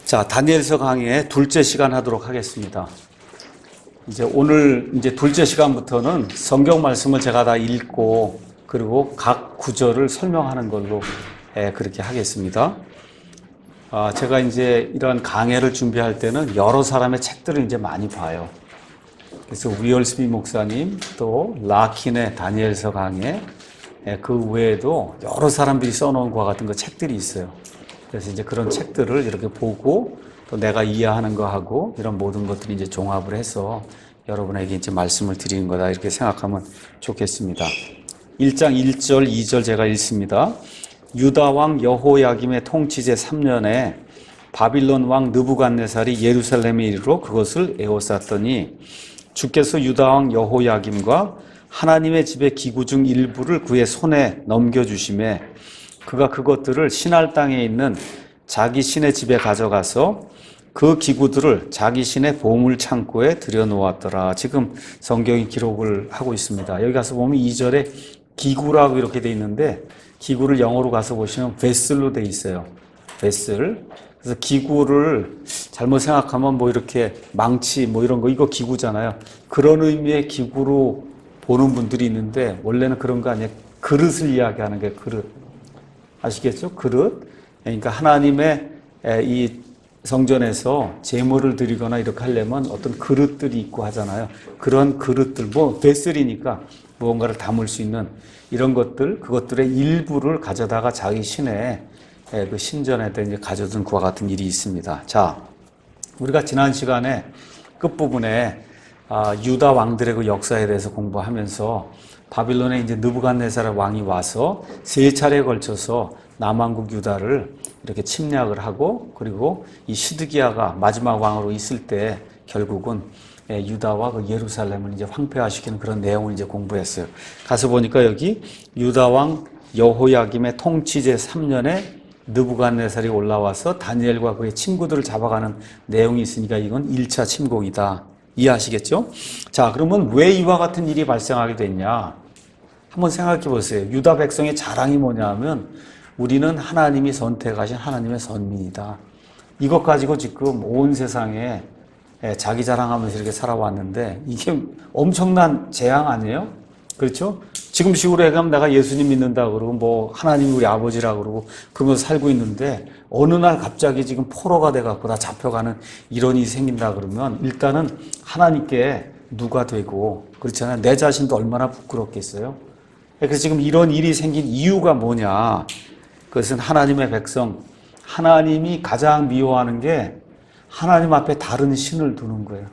자, 다니엘서 강의의 둘째 시간 하도록 하겠습니다. 오늘 둘째 시간부터는 성경 말씀을 제가 다 읽고 그리고 각 구절을 설명하는 걸로 그렇게 하겠습니다. 제가 이런 강해를 준비할 때는 여러 사람의 책들을 많이 봐요. 그래서 위얼스비 목사님 또 라킨의 다니엘서 강해, 그 외에도 여러 사람들이 써놓은 것과 같은 책들이 있어요. 그래서 그런 책들을 이렇게 보고 또 내가 이해하는 거하고 이런 모든 것들이 종합을 해서 여러분에게 말씀을 드리는 거다 이렇게 생각하면 좋겠습니다. 1장 1절 2절 제가 읽습니다. 유다 왕 여호야김의 통치 제 3년에 바빌론 왕 느부갓네살이 예루살렘에 이르러 그것을 에워쌌더니 주께서 유다 왕 여호야김과 하나님의 집의 기구 중 일부를 그의 손에 넘겨주심에 그가 그것들을 신할 땅에 있는 자기 신의 집에 가져가서 그 기구들을 자기 신의 보물 창고에 들여놓았더라. 지금 성경이 기록을 하고 있습니다. 여기 가서 보면 2절에 기구라고 이렇게 돼 있는데 기구를 영어로 가서 보시면 베슬로 돼 있어요. 베슬. 그래서 기구를 잘못 생각하면 이렇게 망치 이런 거 이거 기구잖아요. 그런 의미의 기구로 보는 분들이 있는데 원래는 그런 거 아니에요. 그릇을 이야기하는 게 그릇. 아시겠죠? 그릇. 그러니까 하나님의 이 성전에서 제물을 드리거나 이렇게 하려면 어떤 그릇들이 있고 하잖아요. 그런 그릇들, 베슬이니까 무언가를 담을 수 있는 이런 것들, 그것들의 일부를 가져다가 자기 신의 그 신전에다 가져둔 그와 같은 일이 있습니다. 자, 우리가 지난 시간에 끝부분에 유다 왕들의 그 역사에 대해서 공부하면서 바빌론에 느부갓네살 왕이 와서 세 차례에 걸쳐서 남왕국 유다를 이렇게 침략을 하고 그리고 이 시드기야가 마지막 왕으로 있을 때 결국은 유다와 그 예루살렘을 황폐화시키는 그런 내용을 공부했어요. 가서 보니까 여기 유다 왕 여호야김의 통치 제 3년에 느부갓네살이 올라와서 다니엘과 그의 친구들을 잡아가는 내용이 있으니까 이건 1차 침공이다. 이해하시겠죠? 자, 그러면 왜 이와 같은 일이 발생하게 됐냐? 한번 생각해 보세요. 유다 백성의 자랑이 뭐냐 하면 우리는 하나님이 선택하신 하나님의 선민이다. 이것 가지고 지금 온 세상에 자기 자랑하면서 이렇게 살아왔는데 이게 엄청난 재앙 아니에요? 그렇죠? 지금 식으로 해가면 내가 예수님 믿는다 그러고 하나님이 우리 아버지라 그러고 그러면서 살고 있는데 어느 날 갑자기 지금 포로가 돼갖고 다 잡혀가는 이런 일이 생긴다 그러면 일단은 하나님께 누가 되고 그렇잖아요. 내 자신도 얼마나 부끄럽겠어요? 그래서 지금 이런 일이 생긴 이유가 뭐냐? 그것은 하나님의 백성, 하나님이 가장 미워하는 게 하나님 앞에 다른 신을 두는 거예요.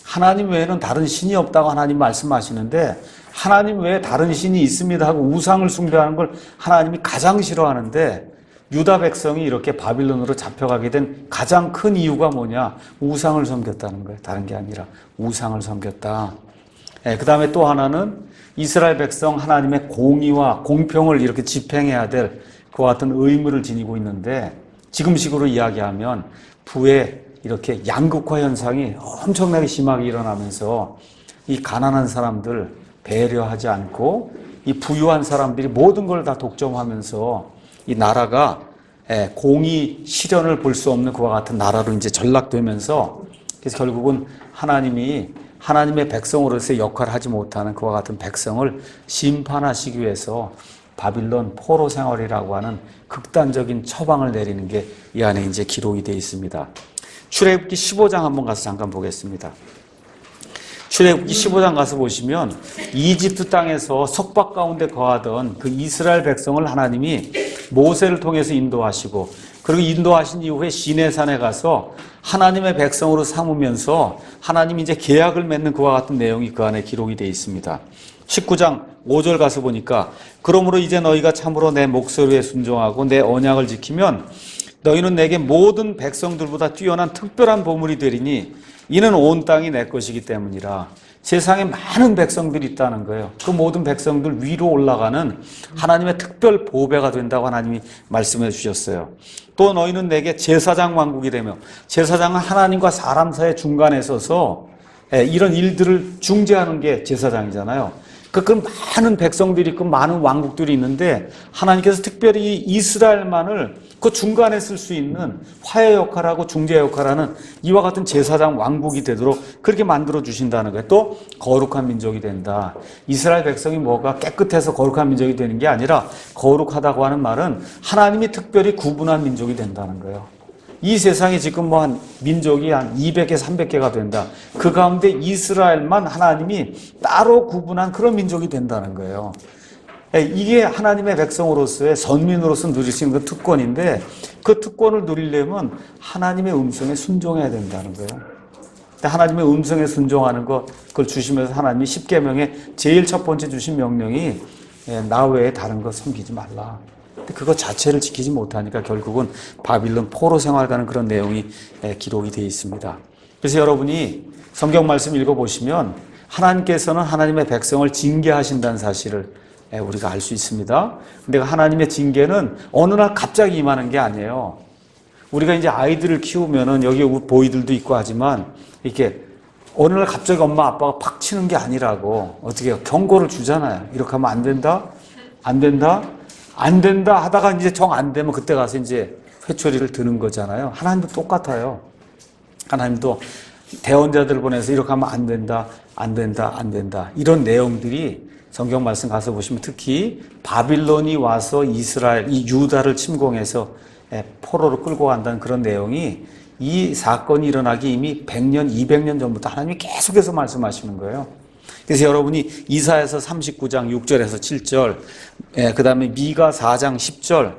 하나님 외에는 다른 신이 없다고 하나님 말씀하시는데 하나님 외에 다른 신이 있습니다 하고 우상을 숭배하는 걸 하나님이 가장 싫어하는데 유다 백성이 이렇게 바빌론으로 잡혀가게 된 가장 큰 이유가 뭐냐? 우상을 섬겼다는 거예요. 다른 게 아니라 우상을 섬겼다. 그 다음에 또 하나는 이스라엘 백성 하나님의 공의와 공평을 이렇게 집행해야 될 그와 같은 의무를 지니고 있는데 지금식으로 이야기하면 부의 이렇게 양극화 현상이 엄청나게 심하게 일어나면서 이 가난한 사람들 배려하지 않고 이 부유한 사람들이 모든 걸 다 독점하면서 이 나라가 공의 실현을 볼 수 없는 그와 같은 나라로 전락되면서 그래서 결국은 하나님이 하나님의 백성으로서의 역할을 하지 못하는 그와 같은 백성을 심판하시기 위해서 바빌론 포로 생활이라고 하는 극단적인 처방을 내리는 게 이 안에 기록이 되어 있습니다. 출애굽기 15장 한번 가서 잠깐 보겠습니다. 출애굽기 15장 가서 보시면 이집트 땅에서 석박 가운데 거하던 그 이스라엘 백성을 하나님이 모세를 통해서 인도하시고 그리고 인도하신 이후에 시내산에 가서 하나님의 백성으로 삼으면서 하나님이 계약을 맺는 그와 같은 내용이 그 안에 기록이 되어 있습니다. 19장 5절 가서 보니까 그러므로 이제 너희가 참으로 내 목소리에 순종하고 내 언약을 지키면 너희는 내게 모든 백성들보다 뛰어난 특별한 보물이 되리니 이는 온 땅이 내 것이기 때문이라. 세상에 많은 백성들이 있다는 거예요. 그 모든 백성들 위로 올라가는 하나님의 특별 보배가 된다고 하나님이 말씀해 주셨어요. 또 너희는 내게 제사장 왕국이 되며 제사장은 하나님과 사람 사이의 중간에 서서 이런 일들을 중재하는 게 제사장이잖아요. 그 많은 백성들이 있고 많은 왕국들이 있는데 하나님께서 특별히 이스라엘만을 그 중간에 쓸 수 있는 화해 역할하고 중재 역할하는 이와 같은 제사장 왕국이 되도록 그렇게 만들어 주신다는 거예요. 또 거룩한 민족이 된다. 이스라엘 백성이 뭐가 깨끗해서 거룩한 민족이 되는 게 아니라 거룩하다고 하는 말은 하나님이 특별히 구분한 민족이 된다는 거예요. 이 세상에 지금 뭐 한 민족이 한 200개, 300개가 된다. 그 가운데 이스라엘만 하나님이 따로 구분한 그런 민족이 된다는 거예요. 이게 하나님의 백성으로서의 선민으로서 누릴 수 있는 그 특권인데 그 특권을 누리려면 하나님의 음성에 순종해야 된다는 거예요. 하나님의 음성에 순종하는 것, 그걸 주시면서 하나님이 십계명에 제일 첫 번째 주신 명령이 나 외에 다른 것 섬기지 말라. 그거 자체를 지키지 못하니까 결국은 바빌론 포로 생활 가는 그런 내용이 기록이 되어 있습니다. 그래서 여러분이 성경 말씀 읽어보시면 하나님께서는 하나님의 백성을 징계하신다는 사실을 우리가 알 수 있습니다. 근데 하나님의 징계는 어느 날 갑자기 임하는 게 아니에요. 우리가 이제 아이들을 키우면은 여기 보이들도 있고 하지만 이렇게 어느 날 갑자기 엄마 아빠가 팍 치는 게 아니라고 어떻게 경고를 주잖아요. 이렇게 하면 안 된다? 안 된다? 안 된다 하다가 이제 정 안 되면 그때 가서 이제 회초리를 드는 거잖아요. 하나님도 똑같아요. 하나님도 대언자들 보내서 이렇게 하면 안 된다, 안 된다, 안 된다. 이런 내용들이 성경 말씀 가서 보시면 특히 바빌론이 와서 이스라엘, 이 유다를 침공해서 포로로 끌고 간다는 그런 내용이 이 사건이 일어나기 이미 100년, 200년 전부터 하나님이 계속해서 말씀하시는 거예요. 그래서 여러분이 이사야서 39장 6절에서 7절, 그 다음에 미가 4장 10절,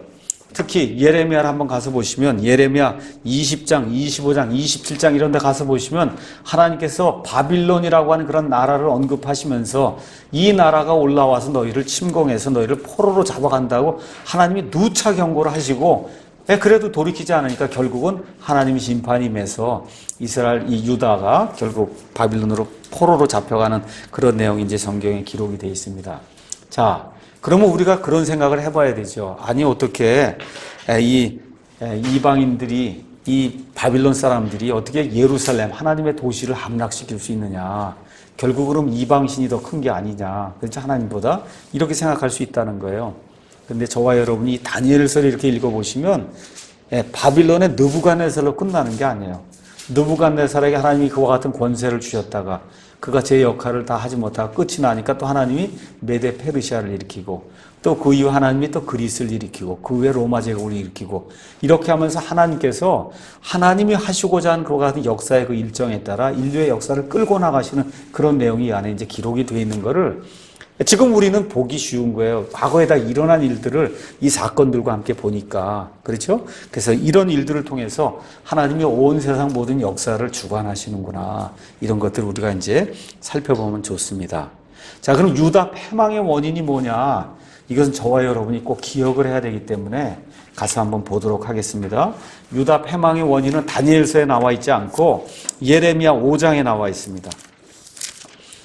특히 예레미야를 한번 가서 보시면 예레미야 20장, 25장, 27장 이런 데 가서 보시면 하나님께서 바빌론이라고 하는 그런 나라를 언급하시면서 이 나라가 올라와서 너희를 침공해서 너희를 포로로 잡아간다고 하나님이 누차 경고를 하시고 그래도 돌이키지 않으니까 결국은 하나님의 심판이 임해서 이스라엘 이 유다가 결국 바빌론으로 포로로 잡혀가는 그런 내용이 이제 성경에 기록이 되어 있습니다. 자, 그러면 우리가 그런 생각을 해봐야 되죠. 아니 어떻게 이 이방인들이 이 바빌론 사람들이 어떻게 예루살렘 하나님의 도시를 함락시킬 수 있느냐. 결국 그럼 이방신이 더 큰 게 아니냐. 그렇죠? 하나님보다 이렇게 생각할 수 있다는 거예요. 근데 저와 여러분이 다니엘서를 이렇게 읽어보시면 바빌론의 느부갓네살로 끝나는 게 아니에요. 느부갓네살에게 하나님이 그와 같은 권세를 주셨다가 그가 제 역할을 다 하지 못하고 끝이 나니까 또 하나님이 메데 페르시아를 일으키고 또 그 이후 하나님이 또 그리스를 일으키고 그 후에 로마 제국을 일으키고 이렇게 하면서 하나님께서 하나님이 하시고자 하는 그와 같은 역사의 그 일정에 따라 인류의 역사를 끌고 나가시는 그런 내용이 이 안에 이제 기록이 되어 있는 거를 지금 우리는 보기 쉬운 거예요. 과거에 다 일어난 일들을 이 사건들과 함께 보니까. 그렇죠? 그래서 이런 일들을 통해서 하나님이 온 세상 모든 역사를 주관하시는구나. 이런 것들을 우리가 이제 살펴보면 좋습니다. 자, 그럼 유다 패망의 원인이 뭐냐? 이것은 저와 여러분이 꼭 기억을 해야 되기 때문에 가서 한번 보도록 하겠습니다. 유다 패망의 원인은 다니엘서에 나와 있지 않고 예레미야 5장에 나와 있습니다.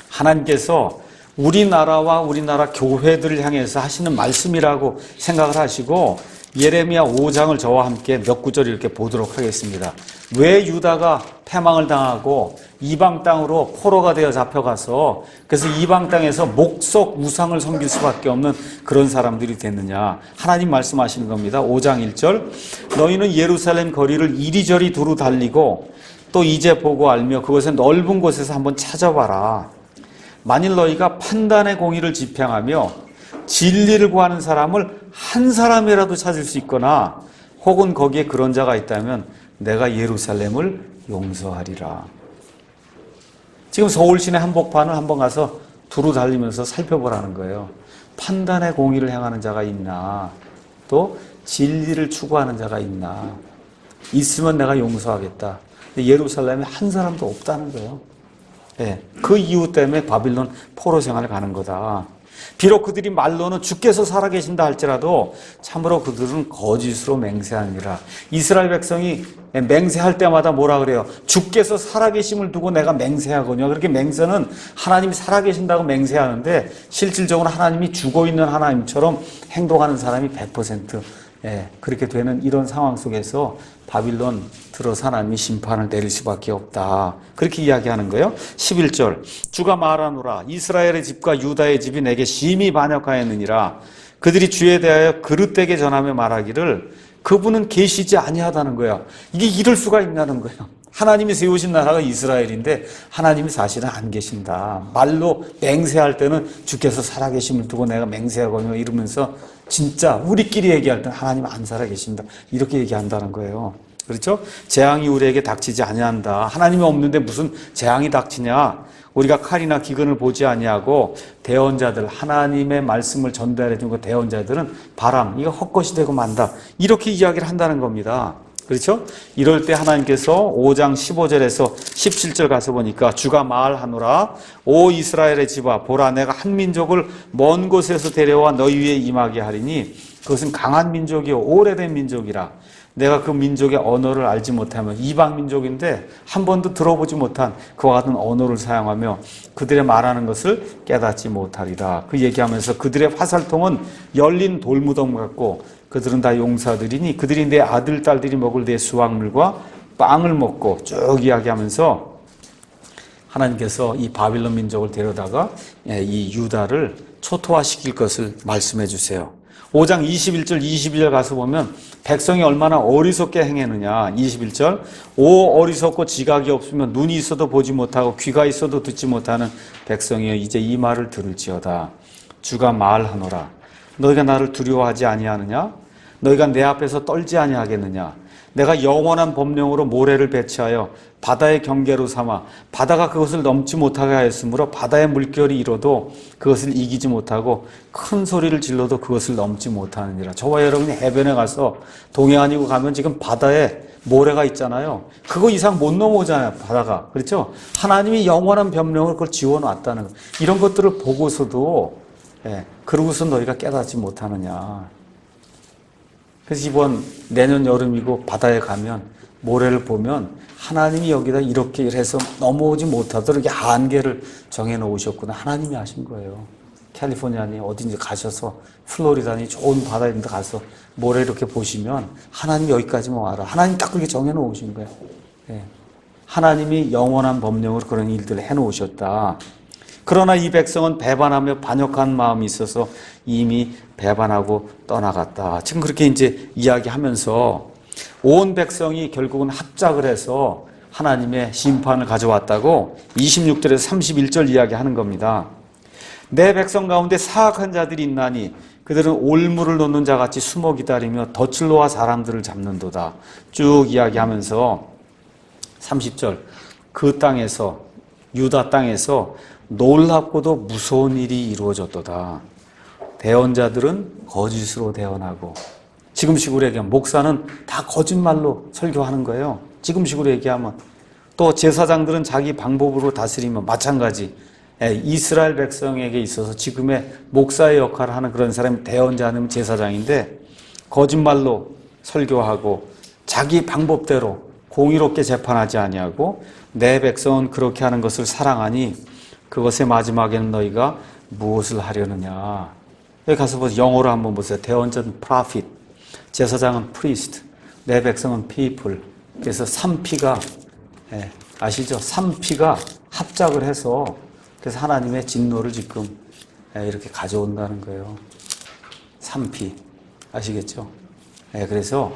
하나님께서 우리나라와 우리나라 교회들을 향해서 하시는 말씀이라고 생각을 하시고 예레미야 5장을 저와 함께 몇 구절 이렇게 보도록 하겠습니다. 왜 유다가 패망을 당하고 이방 땅으로 포로가 되어 잡혀가서 그래서 이방 땅에서 목석 우상을 섬길 수밖에 없는 그런 사람들이 됐느냐. 하나님 말씀하시는 겁니다. 5장 1절 너희는 예루살렘 거리를 이리저리 두루 달리고 또 이제 보고 알며 그것의 넓은 곳에서 한번 찾아봐라. 만일 너희가 판단의 공의를 집행하며 진리를 구하는 사람을 한 사람이라도 찾을 수 있거나 혹은 거기에 그런 자가 있다면 내가 예루살렘을 용서하리라. 지금 서울 시내 한복판을 한번 가서 두루 달리면서 살펴보라는 거예요. 판단의 공의를 행하는 자가 있나, 또 진리를 추구하는 자가 있나. 있으면 내가 용서하겠다. 예루살렘에 한 사람도 없다는 거예요. 네, 그 이유 때문에 바빌론 포로 생활을 가는 거다. 비록 그들이 말로는 주께서 살아계신다 할지라도 참으로 그들은 거짓으로 맹세하니라. 이스라엘 백성이 맹세할 때마다 뭐라 그래요? 주께서 살아계심을 두고 내가 맹세하거든요. 그렇게 맹세는 하나님이 살아계신다고 맹세하는데 실질적으로 하나님이 죽어있는 하나님처럼 행동하는 사람이 100% 그렇게 되는 이런 상황 속에서 바빌론 들어서 하나님이 심판을 내릴 수밖에 없다. 그렇게 이야기하는 거예요. 11절 주가 말하노라 이스라엘의 집과 유다의 집이 내게 심히 반역하였느니라. 그들이 주에 대하여 그릇되게 전하며 말하기를 그분은 계시지 아니하다는 거야. 이게 이럴 수가 있냐는 거예요. 하나님이 세우신 나라가 이스라엘인데 하나님이 사실은 안 계신다. 말로 맹세할 때는 주께서 살아계심을 두고 내가 맹세하거든요 이러면서 진짜 우리끼리 얘기할 때는 하나님 안 살아계신다. 이렇게 얘기한다는 거예요. 그렇죠? 재앙이 우리에게 닥치지 아니한다. 하나님이 없는데 무슨 재앙이 닥치냐. 우리가 칼이나 기근을 보지 아니하고 대언자들 하나님의 말씀을 전달해 준 그 대언자들은 바람 이거 헛것이 되고 만다. 이렇게 이야기를 한다는 겁니다. 그렇죠? 이럴 때 하나님께서 5장 15절에서 17절 가서 보니까 주가 말하노라 오 이스라엘의 집아 보라 내가 한 민족을 먼 곳에서 데려와 너희 위에 임하게 하리니 그것은 강한 민족이요 오래된 민족이라. 내가 그 민족의 언어를 알지 못하면 이방 민족인데 한 번도 들어보지 못한 그와 같은 언어를 사용하며 그들의 말하는 것을 깨닫지 못하리라. 그 얘기하면서 그들의 화살통은 열린 돌무덤 같고 그들은 다 용사들이니 그들이 내 아들 딸들이 먹을 내 수확물과 빵을 먹고 쭉 이야기하면서 하나님께서 이 바빌론 민족을 데려다가 이 유다를 초토화시킬 것을 말씀해 주세요. 5장 21절 22절 가서 보면 백성이 얼마나 어리석게 행했느냐. 21절 오 어리석고 지각이 없으면 눈이 있어도 보지 못하고 귀가 있어도 듣지 못하는 백성이여 이제 이 말을 들을지어다. 주가 말하노라 너희가 나를 두려워하지 아니하느냐? 너희가 내 앞에서 떨지 아니하겠느냐? 내가 영원한 법령으로 모래를 배치하여 바다의 경계로 삼아 바다가 그것을 넘지 못하게 하였으므로 바다의 물결이 일어도 그것을 이기지 못하고 큰 소리를 질러도 그것을 넘지 못하느니라. 저와 여러분이 해변에 가서 동해 아니고 가면 지금 바다에 모래가 있잖아요. 그거 이상 못 넘어오잖아요, 바다가. 그렇죠? 하나님이 영원한 법령을 그걸 지워놨다는 거. 이런 것들을 보고서도 그러고서 너희가 깨닫지 못하느냐. 그래서 이번 내년 여름이고 바다에 가면 모래를 보면 하나님이 여기다 이렇게 해서 넘어오지 못하도록 이렇게 한계를 정해놓으셨구나. 하나님이 하신 거예요. 캘리포니아니 어딘지 가셔서 플로리다니 좋은 바다에 있는 데 가서 모래 이렇게 보시면 하나님이 여기까지만 와라. 하나님 딱 그렇게 정해놓으신 거예요. 하나님이 영원한 법령으로 그런 일들을 해놓으셨다. 그러나 이 백성은 배반하며 반역한 마음이 있어서 이미 배반하고 떠나갔다. 지금 그렇게 이제 이야기하면서 온 백성이 결국은 합작을 해서 하나님의 심판을 가져왔다고 26절에서 31절 이야기하는 겁니다. 내 백성 가운데 사악한 자들이 있나니 그들은 올무를 놓는 자같이 숨어 기다리며 덫을 놓아 사람들을 잡는도다. 쭉 이야기하면서 30절 그 땅에서 유다 땅에서 놀랍고도 무서운 일이 이루어졌도다. 대언자들은 거짓으로 대언하고 지금식으로 얘기하면 목사는 다 거짓말로 설교하는 거예요. 지금식으로 얘기하면 또 제사장들은 자기 방법으로 다스리면 마찬가지. 이스라엘 백성에게 있어서 지금의 목사의 역할을 하는 그런 사람이 대언자는 제사장인데 거짓말로 설교하고 자기 방법대로 공의롭게 재판하지 아니하고 내 백성은 그렇게 하는 것을 사랑하니 그것의 마지막에는 너희가 무엇을 하려느냐. 여기 가서 보세요. 영어로 한번 보세요. 대언자는 prophet, 제사장은 priest, 내 백성은 people. 그래서 3P가 아시죠? 3P가 합작을 해서 그래서 하나님의 진노를 지금 이렇게 가져온다는 거예요. 3P 아시겠죠? 그래서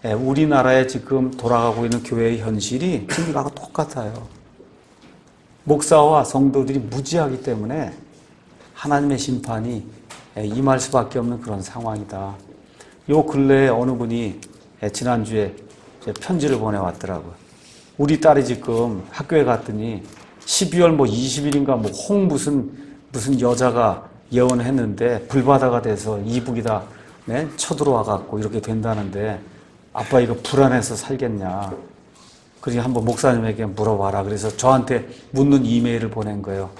우리나라에 지금 돌아가고 있는 교회의 현실이 지금 이거하고 똑같아요. 목사와 성도들이 무지하기 때문에 하나님의 심판이 임할 수밖에 없는 그런 상황이다. 요 근래에 어느 분이 지난주에 편지를 보내왔더라고요. 우리 딸이 지금 학교에 갔더니 12월 20일인가 무슨 여자가 예언했는데 불바다가 돼서 이북이 다 쳐들어와 갖고 이렇게 된다는데 아빠 이거 불안해서 살겠냐. 그래서 한번 목사님에게 물어봐라. 그래서 저한테 묻는 이메일을 보낸 거예요.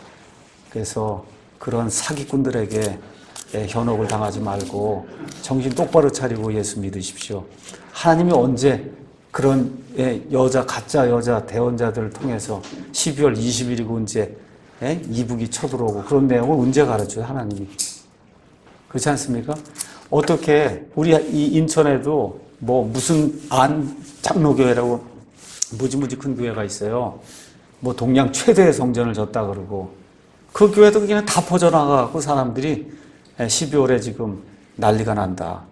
그래서 그런 사기꾼들에게 현혹을 당하지 말고 정신 똑바로 차리고 예수 믿으십시오. 하나님이 언제 그런 가짜 여자 대언자들을 통해서 12월 20일이고 이제 이북이 쳐들어오고 그런 내용을 언제 가르쳐요, 하나님이? 그렇지 않습니까? 어떻게 우리 이 인천에도 뭐 무슨 안 장로교회라고 무지무지 큰 교회가 있어요. 뭐 동양 최대의 성전을 졌다 그러고 그 교회도 그냥 다 퍼져나가고 사람들이 12월에 지금 난리가 난다.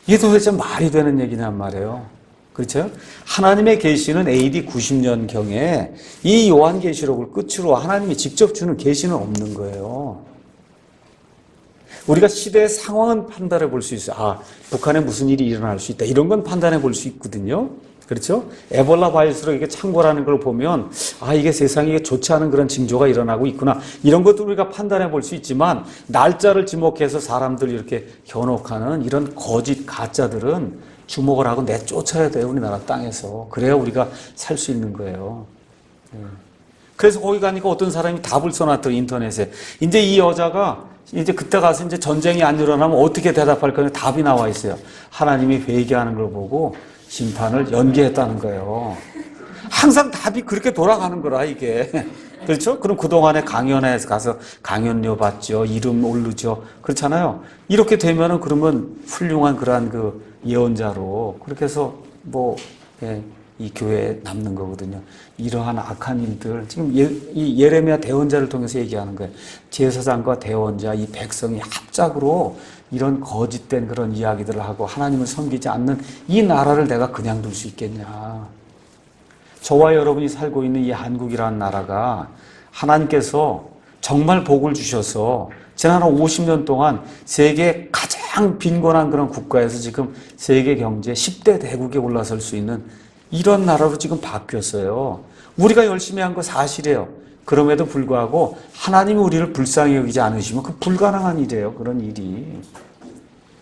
이게 도대체 말이 되는 얘기냔 말이에요. 그렇죠? 하나님의 계시는 AD 90년경에 이 요한계시록을 끝으로 하나님이 직접 주는 계시는 없는 거예요. 우리가 시대의 상황은 판단해 볼 수 있어요. 아, 북한에 무슨 일이 일어날 수 있다. 이런 건 판단해 볼 수 있거든요. 그렇죠? 에볼라 바이러스로 이게 창궐하는 걸 보면 아, 이게 세상에 좋지 않은 그런 징조가 일어나고 있구나. 이런 것도 우리가 판단해 볼 수 있지만 날짜를 지목해서 사람들 이렇게 현혹하는 이런 거짓 가짜들은 주목을 하고 내쫓아야 돼요. 우리나라 땅에서. 그래야 우리가 살 수 있는 거예요. 그래서 거기 가니까 어떤 사람이 답을 써놨더니 인터넷에 이제 이 여자가 이제 그때 가서 이제 전쟁이 안 일어나면 어떻게 대답할 거냐 답이 나와 있어요. 하나님이 회개하는 걸 보고 심판을 연기했다는 거예요. 항상 답이 그렇게 돌아가는 거라 이게. 그렇죠? 그럼 그동안에 강연에 가서 강연료 받죠. 이름 오르죠. 그렇잖아요. 이렇게 되면은 그러면 훌륭한 그러한 그 예언자로 그렇게 해서 뭐 이 교회에 남는 거거든요. 이러한 악한 일들 지금 이 예레미야 대언자를 통해서 얘기하는 거예요. 제사장과 대언자 이 백성이 합작으로 이런 거짓된 그런 이야기들을 하고 하나님을 섬기지 않는 이 나라를 내가 그냥 둘 수 있겠냐. 저와 여러분이 살고 있는 이 한국이라는 나라가 하나님께서 정말 복을 주셔서 지난 50년 동안 세계 가장 빈곤한 그런 국가에서 지금 세계 경제 10대 대국에 올라설 수 있는 이런 나라로 지금 바뀌었어요. 우리가 열심히 한 거 사실이에요. 그럼에도 불구하고 하나님이 우리를 불쌍히 여기지 않으시면 그 불가능한 일이에요. 그런 일이.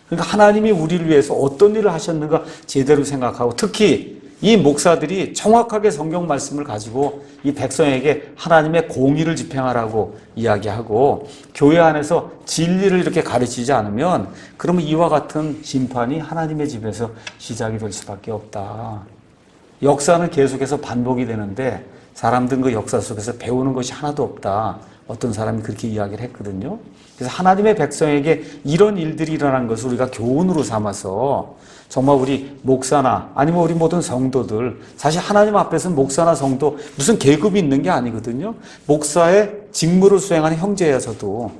그러니까 하나님이 우리를 위해서 어떤 일을 하셨는가 제대로 생각하고 특히 이 목사들이 정확하게 성경 말씀을 가지고 이 백성에게 하나님의 공의를 집행하라고 이야기하고 교회 안에서 진리를 이렇게 가르치지 않으면 그러면 이와 같은 심판이 하나님의 집에서 시작이 될 수밖에 없다. 역사는 계속해서 반복이 되는데 사람들은 그 역사 속에서 배우는 것이 하나도 없다. 어떤 사람이 그렇게 이야기를 했거든요. 그래서 하나님의 백성에게 이런 일들이 일어난 것을 우리가 교훈으로 삼아서 정말 우리 목사나 아니면 우리 모든 성도들 사실 하나님 앞에서는 목사나 성도 무슨 계급이 있는 게 아니거든요. 목사의 직무를 수행하는 형제야 저도.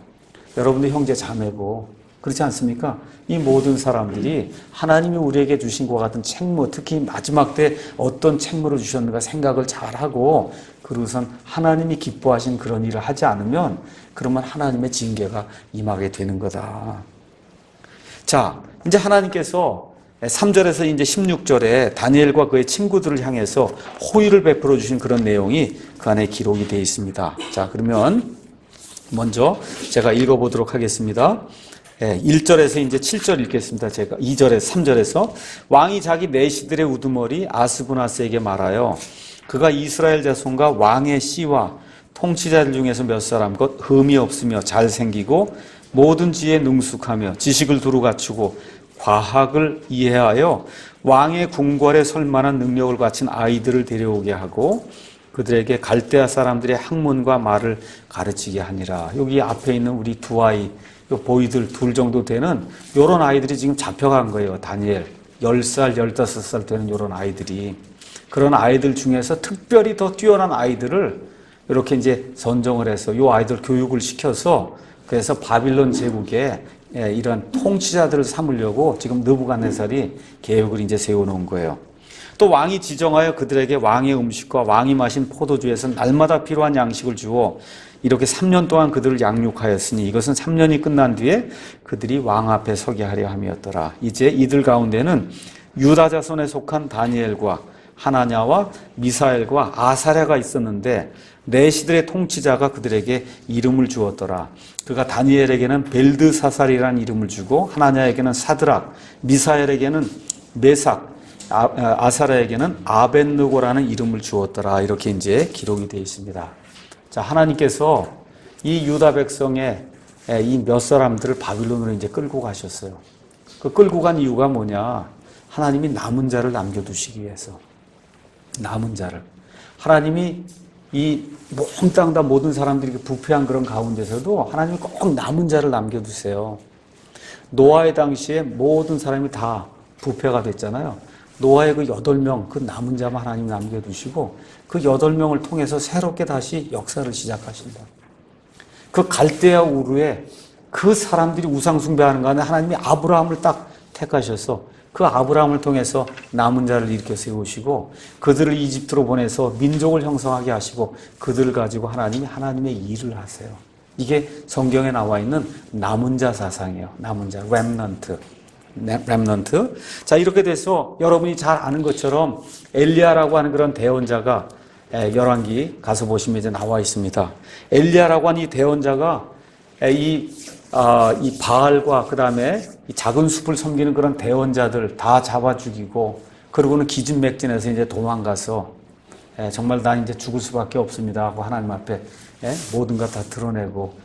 여러분들 형제 자매고 그렇지 않습니까? 이 모든 사람들이 하나님이 우리에게 주신 것 같은 책무, 특히 마지막 때 어떤 책무를 주셨는가 생각을 잘하고 그러고선 하나님이 기뻐하신 그런 일을 하지 않으면 그러면 하나님의 징계가 임하게 되는 거다. 자, 이제 하나님께서 3절에서 이제 16절에 다니엘과 그의 친구들을 향해서 호의를 베풀어 주신 그런 내용이 그 안에 기록이 되어 있습니다. 자, 그러면 먼저 제가 읽어보도록 하겠습니다. 1절에서 이제 7절 읽겠습니다. 제가 2절에서 3절에서 왕이 자기 내시들의 우두머리 아스부나스에게 말하여 그가 이스라엘 자손과 왕의 씨와 통치자들 중에서 몇 사람 것 흠이 없으며 잘생기고 모든 지혜에 능숙하며 지식을 두루 갖추고 과학을 이해하여 왕의 궁궐에 설 만한 능력을 갖춘 아이들을 데려오게 하고 그들에게 갈대아 사람들의 학문과 말을 가르치게 하니라. 여기 앞에 있는 우리 두 아이 보이들 둘 정도 되는 요런 아이들이 지금 잡혀간 거예요. 다니엘 10살, 15살 되는 요런 아이들이. 그런 아이들 중에서 특별히 더 뛰어난 아이들을 이렇게 이제 선정을 해서 요 아이들 교육을 시켜서 그래서 바빌론 제국에 이런 통치자들을 삼으려고 지금 느부갓네살이 계획을 이제 세워놓은 거예요. 또 왕이 지정하여 그들에게 왕의 음식과 왕이 마신 포도주에서 날마다 필요한 양식을 주어 이렇게 3년 동안 그들을 양육하였으니 이것은 3년이 끝난 뒤에 그들이 왕 앞에 서게 하려 함이었더라. 이제 이들 가운데는 유다 자손에 속한 다니엘과 하나냐와 미사엘과 아사랴가 있었는데 내시들의 통치자가 그들에게 이름을 주었더라. 그가 다니엘에게는 벨드사살이라는 이름을 주고 하나냐에게는 사드락, 미사엘에게는 메삭, 아사랴에게는 아벳느고라는 이름을 주었더라. 이렇게 이제 기록이 되어 있습니다. 자, 하나님께서 이 유다 백성의 이 몇 사람들을 바빌론으로 이제 끌고 가셨어요. 그 끌고 간 이유가 뭐냐? 하나님이 남은 자를 남겨두시기 위해서. 남은 자를. 하나님이 이 몽땅 다 모든 사람들이 부패한 그런 가운데서도 하나님이 꼭 남은 자를 남겨두세요. 노아의 당시에 모든 사람이 다 부패가 됐잖아요. 노아의 그 8명, 그 남은 자만 하나님 남겨두시고 그 8명을 통해서 새롭게 다시 역사를 시작하신다. 그 갈대아 우르에 그 사람들이 우상 숭배하는 가운데 하나님이 아브라함을 딱 택하셔서 그 아브라함을 통해서 남은 자를 일으켜 세우시고 그들을 이집트로 보내서 민족을 형성하게 하시고 그들을 가지고 하나님이 하나님의 일을 하세요. 이게 성경에 나와 있는 남은 자 사상이에요. 남은 자, 렘넌트. 자, 이렇게 돼서 여러분이 잘 아는 것처럼 엘리야라고 하는 그런 대언자가 열왕기 가서 보시면 이제 나와 있습니다. 엘리야라고 하는 이 대언자가 이 바알과 그 다음에 이 작은 숲을 섬기는 그런 대언자들 다 잡아 죽이고 그러고는 기진맥진해서 이제 도망가서 정말 난 이제 죽을 수밖에 없습니다 하고 하나님 앞에 모든 것 다 드러내고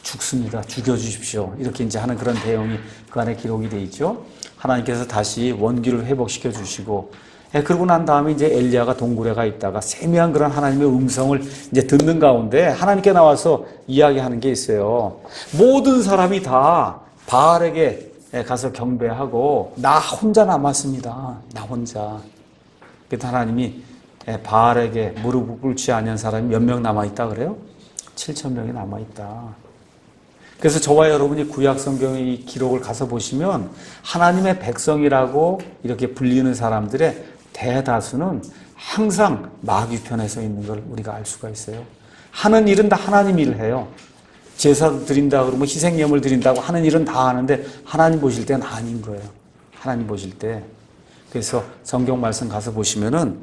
죽습니다. 죽여주십시오. 이렇게 이제 하는 그런 내용이 그 안에 기록이 되어 있죠. 하나님께서 다시 원기를 회복시켜 주시고 그러고 난 다음에 이제 엘리야가 동굴에 가 있다가 세미한 그런 하나님의 음성을 이제 듣는 가운데 하나님께 나와서 이야기하는 게 있어요. 모든 사람이 다 바알에게 가서 경배하고 나 혼자 남았습니다. 나 혼자. 그래서 하나님이 바알에게 무릎을 꿇지 않은 사람이 몇 명 남아있다 그래요? 7,000명이 남아있다. 그래서 저와 여러분이 구약 성경의 기록을 가서 보시면 하나님의 백성이라고 이렇게 불리는 사람들의 대다수는 항상 마귀 편에 서 있는 걸 우리가 알 수가 있어요. 하는 일은 다 하나님 일을 해요. 제사 드린다 그러면 희생예물 드린다고 하는 일은 다 하는데 하나님 보실 때는 아닌 거예요. 하나님 보실 때. 그래서 성경 말씀 가서 보시면은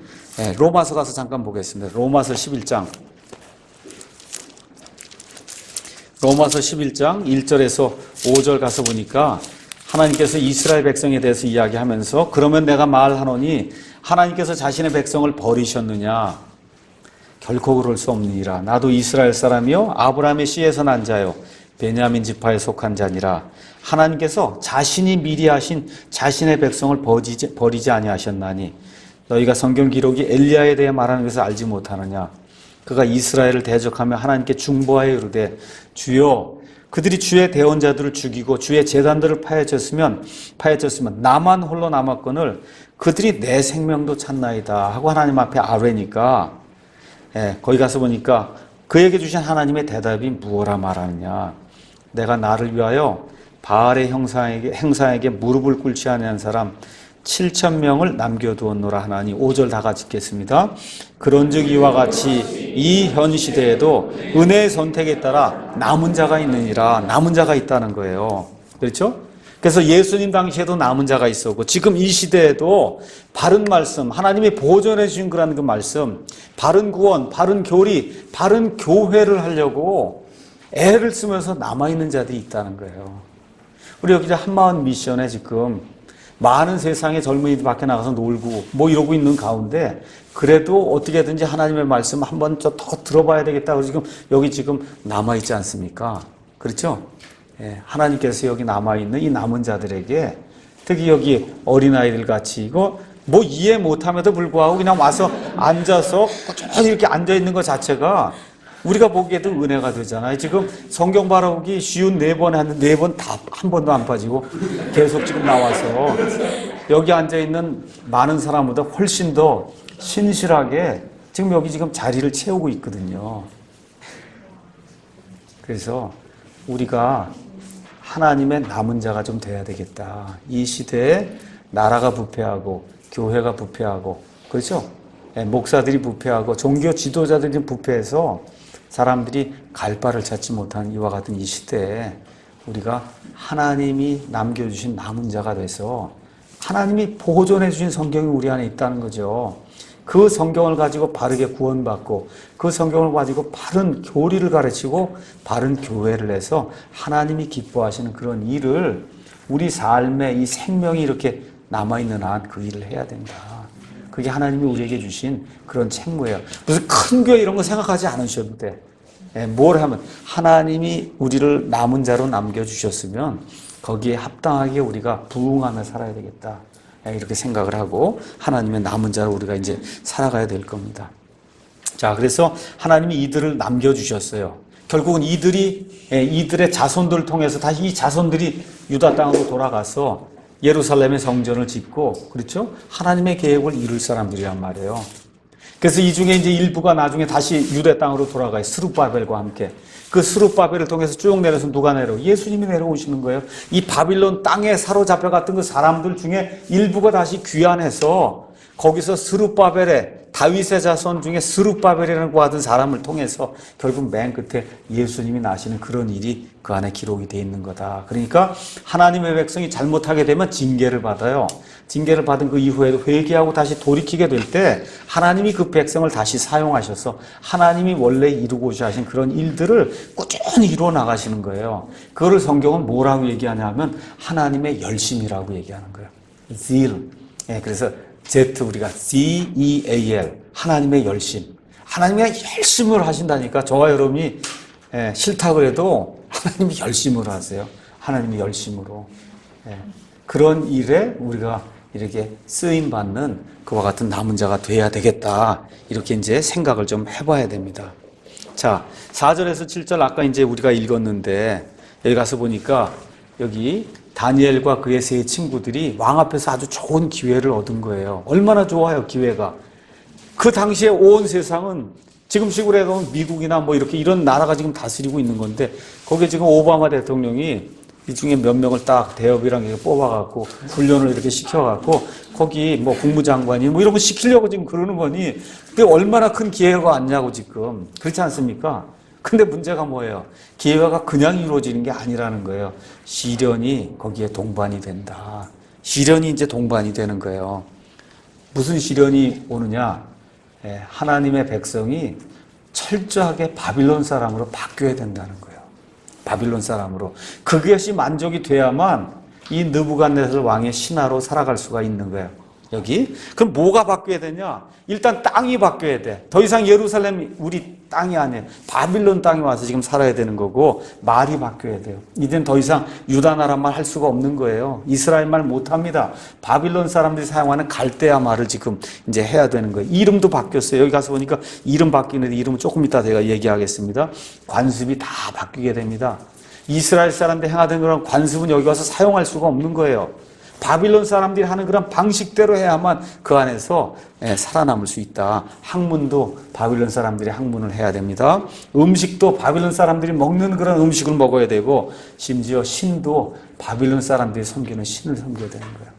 로마서 가서 잠깐 보겠습니다. 로마서 11장. 로마서 11장 1절에서 5절 가서 보니까 하나님께서 이스라엘 백성에 대해서 이야기하면서 그러면 내가 말하노니 하나님께서 자신의 백성을 버리셨느냐? 결코 그럴 수 없느니라. 나도 이스라엘 사람이요 아브라함의 씨에서 난 자요 베냐민 지파에 속한 자니라. 하나님께서 자신이 미리 하신 자신의 백성을 버리지 아니하셨나니 너희가 성경 기록이 엘리야에 대해 말하는 것을 알지 못하느냐? 그가 이스라엘을 대적하며 하나님께 중보하여 이르되 주여 그들이 주의 대언자들을 죽이고 주의 제단들을 파헤쳤으면 나만 홀로 남았거늘 그들이 내 생명도 찾나이다 하고 하나님 앞에 아뢰니까 거기 가서 보니까 그에게 주신 하나님의 대답이 무엇라 말하느냐. 내가 나를 위하여 바알의 행사에게 무릎을 꿇지 아니한 사람 7,000명을 남겨두었노라 하나니 5절 다 같이 읽겠습니다. 그런즉 이와 같이 이 현 시대에도 은혜의 선택에 따라 남은 자가 있느니라. 남은 자가 있다는 거예요. 그렇죠? 그래서 예수님 당시에도 남은 자가 있었고 지금 이 시대에도 바른 말씀, 하나님이 보존해 주신 그런 그 말씀, 바른 구원, 바른 교리, 바른 교회를 하려고 애를 쓰면서 남아있는 자들이 있다는 거예요. 우리 여기 한마음 미션에 지금 많은 세상의 젊은이들 밖에 나가서 놀고 뭐 이러고 있는 가운데 그래도 어떻게든지 하나님의 말씀 한번 더 들어봐야 되겠다고 지금 여기 지금 남아있지 않습니까? 그렇죠? 하나님께서 여기 남아있는 이 남은 자들에게 특히 여기 어린아이들 같이 이거 뭐 이해 못함에도 불구하고 그냥 와서 앉아서 꾸준히 이렇게 앉아있는 것 자체가 우리가 보기에도 은혜가 되잖아요. 지금 성경 바라보기 쉬운 4번 했는데 4번 다 한 번도 안 빠지고 계속 지금 나와서 여기 앉아있는 많은 사람보다 훨씬 더 신실하게 지금 여기 지금 자리를 채우고 있거든요. 그래서 우리가 하나님의 남은 자가 좀 돼야 되겠다. 이 시대에 나라가 부패하고 교회가 부패하고 그렇죠? 목사들이 부패하고 종교 지도자들이 부패해서 사람들이 갈 바를 찾지 못하는 이와 같은 이 시대에 우리가 하나님이 남겨주신 남은 자가 돼서 하나님이 보존해 주신 성경이 우리 안에 있다는 거죠. 그 성경을 가지고 바르게 구원받고 그 성경을 가지고 바른 교리를 가르치고 바른 교회를 해서 하나님이 기뻐하시는 그런 일을 우리 삶에 이 생명이 이렇게 남아있는 한 그 일을 해야 된다. 그게 하나님이 우리에게 주신 그런 책무예요. 무슨 큰 교회 이런 거 생각하지 않으셔도 돼. 뭘 하면 하나님이 우리를 남은 자로 남겨주셨으면 거기에 합당하게 우리가 부응하며 살아야 되겠다. 이렇게 생각을 하고 하나님의 남은 자로 우리가 이제 살아가야 될 겁니다. 자, 그래서 하나님이 이들을 남겨주셨어요. 결국은 이들의 자손들을 통해서 다시 이 자손들이 유다 땅으로 돌아가서 예루살렘의 성전을 짓고, 그렇죠? 하나님의 계획을 이룰 사람들이란 말이에요. 그래서 이 중에 이제 일부가 나중에 다시 유대 땅으로 돌아가요. 스룹바벨과 함께. 그 스룹바벨을 통해서 쭉 내려서 누가 내려오? 예수님이 내려오시는 거예요. 이 바빌론 땅에 사로잡혀 갔던 그 사람들 중에 일부가 다시 귀환해서 거기서 스룹바벨의 다윗의 자손 중에 스룹바벨이라고 하던 사람을 통해서 결국 맨 끝에 예수님이 나시는 그런 일이 그 안에 기록이 되어 있는 거다. 그러니까 하나님의 백성이 잘못하게 되면 징계를 받아요. 징계를 받은 그 이후에도 회개하고 다시 돌이키게 될 때 하나님이 그 백성을 다시 사용하셔서 하나님이 원래 이루고자 하신 그런 일들을 꾸준히 이루어 나가시는 거예요. 그거를 성경은 뭐라고 얘기하냐면 하나님의 열심이라고 얘기하는 거예요. zeal. 그래서 우리가 Z-E-A-L, 하나님의 열심. 하나님이 열심을 하신다니까. 저와 여러분이 싫다고 해도 하나님이 열심으로 하세요. 하나님이 열심으로. 그런 일에 우리가 이렇게 쓰임받는 그와 같은 남은 자가 돼야 되겠다. 이렇게 이제 생각을 좀 해봐야 됩니다. 자, 4절에서 7절 아까 이제 우리가 읽었는데 여기 가서 보니까 여기 다니엘과 그의 세 친구들이 왕 앞에서 아주 좋은 기회를 얻은 거예요. 얼마나 좋아요, 기회가. 그 당시에 온 세상은 지금 식으로 해서 미국이나 뭐 이렇게 이런 나라가 지금 다스리고 있는 건데 거기에 지금 오바마 대통령이 이 중에 몇 명을 딱 대업이랑 이렇게 뽑아갖고 훈련을 이렇게 시켜갖고 거기 뭐 국무장관이 뭐 이런 거 시키려고 지금 그러는 거니 그게 얼마나 큰 기회가 왔냐고 지금. 그렇지 않습니까? 근데 문제가 뭐예요? 기회가 그냥 이루어지는 게 아니라는 거예요. 시련이 거기에 동반이 된다. 시련이 이제 동반이 되는 거예요. 무슨 시련이 오느냐? 하나님의 백성이 철저하게 바빌론 사람으로 바뀌어야 된다는 거예요. 바빌론 사람으로. 그것이 만족이 돼야만 이 느부갓네살 왕의 신하로 살아갈 수가 있는 거예요. 여기. 그럼 뭐가 바뀌어야 되냐? 일단 땅이 바뀌어야 돼. 더 이상 예루살렘이 우리 땅이 아니에요. 바빌론 땅에 와서 지금 살아야 되는 거고 말이 바뀌어야 돼요. 이제는 더 이상 유다 나라 말 할 수가 없는 거예요. 이스라엘 말 못합니다. 바빌론 사람들이 사용하는 갈대아 말을 지금 이제 해야 되는 거예요. 이름도 바뀌었어요. 여기 가서 보니까 이름 바뀌는데 이름은 조금 이따 제가 얘기하겠습니다. 관습이 다 바뀌게 됩니다. 이스라엘 사람들이 행하던 그런 관습은 여기 와서 사용할 수가 없는 거예요. 바빌론 사람들이 하는 그런 방식대로 해야만 그 안에서 살아남을 수 있다. 학문도 바빌론 사람들이 학문을 해야 됩니다. 음식도 바빌론 사람들이 먹는 그런 음식을 먹어야 되고 심지어 신도 바빌론 사람들이 섬기는 신을 섬겨야 되는 거예요.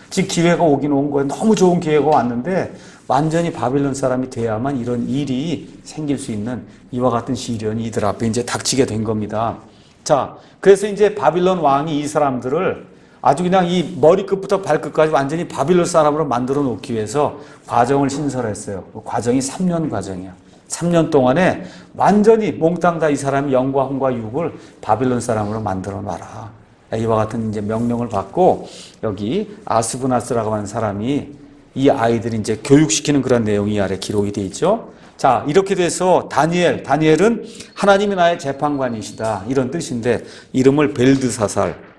지금 기회가 오긴 온 거예요. 너무 좋은 기회가 왔는데 완전히 바빌론 사람이 돼야만 이런 일이 생길 수 있는 이와 같은 시련이 이들 앞에 이제 닥치게 된 겁니다. 자, 그래서 이제 바빌론 왕이 이 사람들을 아주 그냥 이 머리끝부터 발끝까지 완전히 바빌론 사람으로 만들어 놓기 위해서 과정을 신설했어요. 그 과정이 3년 과정이야. 3년 동안에 완전히 몽땅 다 이 사람이 영과 혼과 육을 바빌론 사람으로 만들어 놔라. 이와 같은 이제 명령을 받고 여기 아스브나스라고 하는 사람이 이 아이들이 이제 교육시키는 그런 내용이 이 아래 기록이 되어 있죠. 자, 이렇게 돼서 다니엘은 하나님이 나의 재판관이시다. 이런 뜻인데 이름을 벨드사살.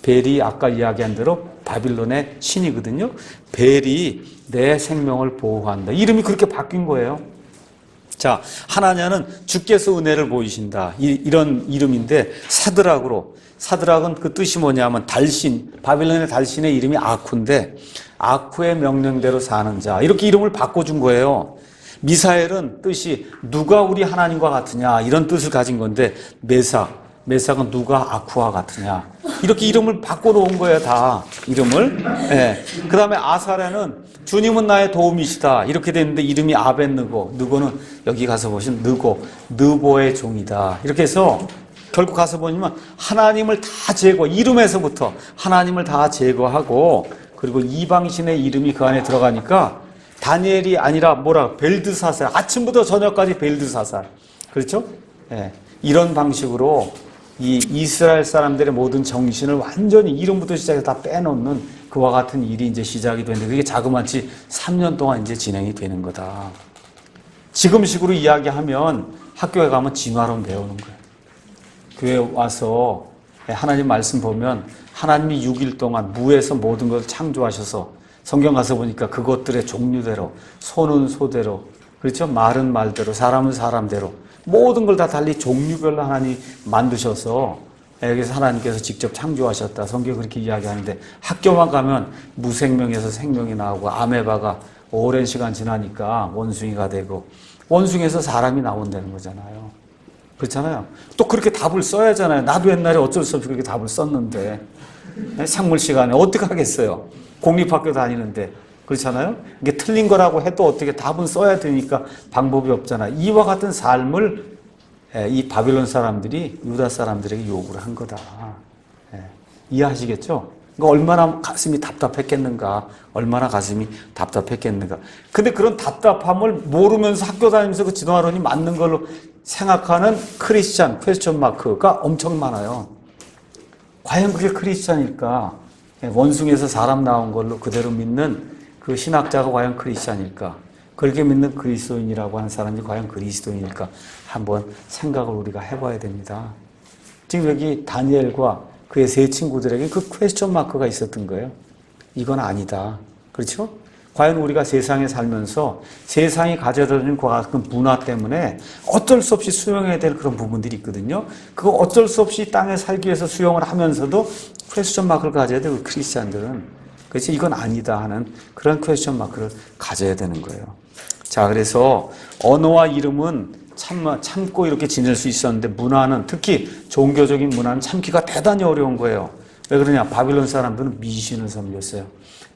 벨이 아까 이야기한 대로 바빌론의 신이거든요. 벨이 내 생명을 보호한다. 이름이 그렇게 바뀐 거예요. 자, 하나냐는 주께서 은혜를 보이신다. 이런 이름인데 사드락은 그 뜻이 뭐냐면 달신, 바빌론의 달신의 이름이 아쿠인데 아쿠의 명령대로 사는 자. 이렇게 이름을 바꿔준 거예요. 미사엘은 뜻이 누가 우리 하나님과 같으냐 이런 뜻을 가진 건데 메삭은 누가 아쿠와 같으냐 이렇게 이름을 바꿔놓은 거예요. 다 이름을. 그 다음에 아사레는 주님은 나의 도움이시다 이렇게 됐는데 이름이 아벳느고, 느고는 여기 가서 보시면 느보의 종이다 이렇게 해서 결국 가서 보면 하나님을 다 이름에서부터 하나님을 다 제거하고 그리고 이방신의 이름이 그 안에 들어가니까 다니엘이 아니라 벨드사살, 아침부터 저녁까지 벨드사살. 그렇죠? 이런 방식으로 이 이스라엘 사람들의 모든 정신을 완전히 이름부터 시작해서 다 빼놓는 그와 같은 일이 이제 시작이 되는데 그게 자그마치 3년 동안 이제 진행이 되는 거다. 지금식으로 이야기하면 학교에 가면 진화론 배우는 거예요. 교회에 와서 하나님 말씀 보면 하나님이 6일 동안 무에서 모든 것을 창조하셔서 성경 가서 보니까 그것들의 종류대로, 소는 소대로, 그렇죠? 말은 말대로, 사람은 사람대로 모든 걸 다 달리 종류별로 하나님 만드셔서 여기서 하나님께서 직접 창조하셨다. 성경이 그렇게 이야기하는데 학교만 가면 무생명에서 생명이 나오고 아메바가 오랜 시간 지나니까 원숭이가 되고 원숭이에서 사람이 나온다는 거잖아요. 그렇잖아요. 또 그렇게 답을 써야 하잖아요. 나도 옛날에 어쩔 수 없이 그렇게 답을 썼는데 생물 시간에 어떻게 하겠어요. 공립학교 다니는데. 그렇잖아요. 이게 틀린 거라고 해도 어떻게 답은 써야 되니까 방법이 없잖아요. 이와 같은 삶을 이 바빌론 사람들이 유다 사람들에게 요구를 한 거다. 이해하시겠죠? 그러니까 얼마나 가슴이 답답했겠는가. 얼마나 가슴이 답답했겠는가. 근데 그런 답답함을 모르면서 학교 다니면서 그 진화론이 맞는 걸로 생각하는 크리스찬, 퀘스천 마크가 엄청 많아요. 과연 그게 크리스찬일까? 원숭이에서 사람 나온 걸로 그대로 믿는 그 신학자가 과연 크리스찬일까? 그렇게 믿는 그리스도인이라고 하는 사람이 과연 그리스도인일까? 한번 생각을 우리가 해봐야 됩니다. 지금 여기 다니엘과 그의 세 친구들에게 그 퀘스천 마크가 있었던 거예요. 이건 아니다. 그렇죠? 과연 우리가 세상에 살면서 세상이 가져다주는 그와 같은 문화 때문에 어쩔 수 없이 수용해야 될 그런 부분들이 있거든요. 그거 어쩔 수 없이 땅에 살기 위해서 수용을 하면서도 퀘스천 마크를 가져야 되고 크리스찬들은. 그래서 이건 아니다 하는 그런 퀘스천 마크를 가져야 되는 거예요. 자, 그래서 언어와 이름은 참고 이렇게 지낼 수 있었는데 문화는, 특히 종교적인 문화는 참기가 대단히 어려운 거예요. 왜 그러냐? 바빌론 사람들은 미신을 섬겼어요.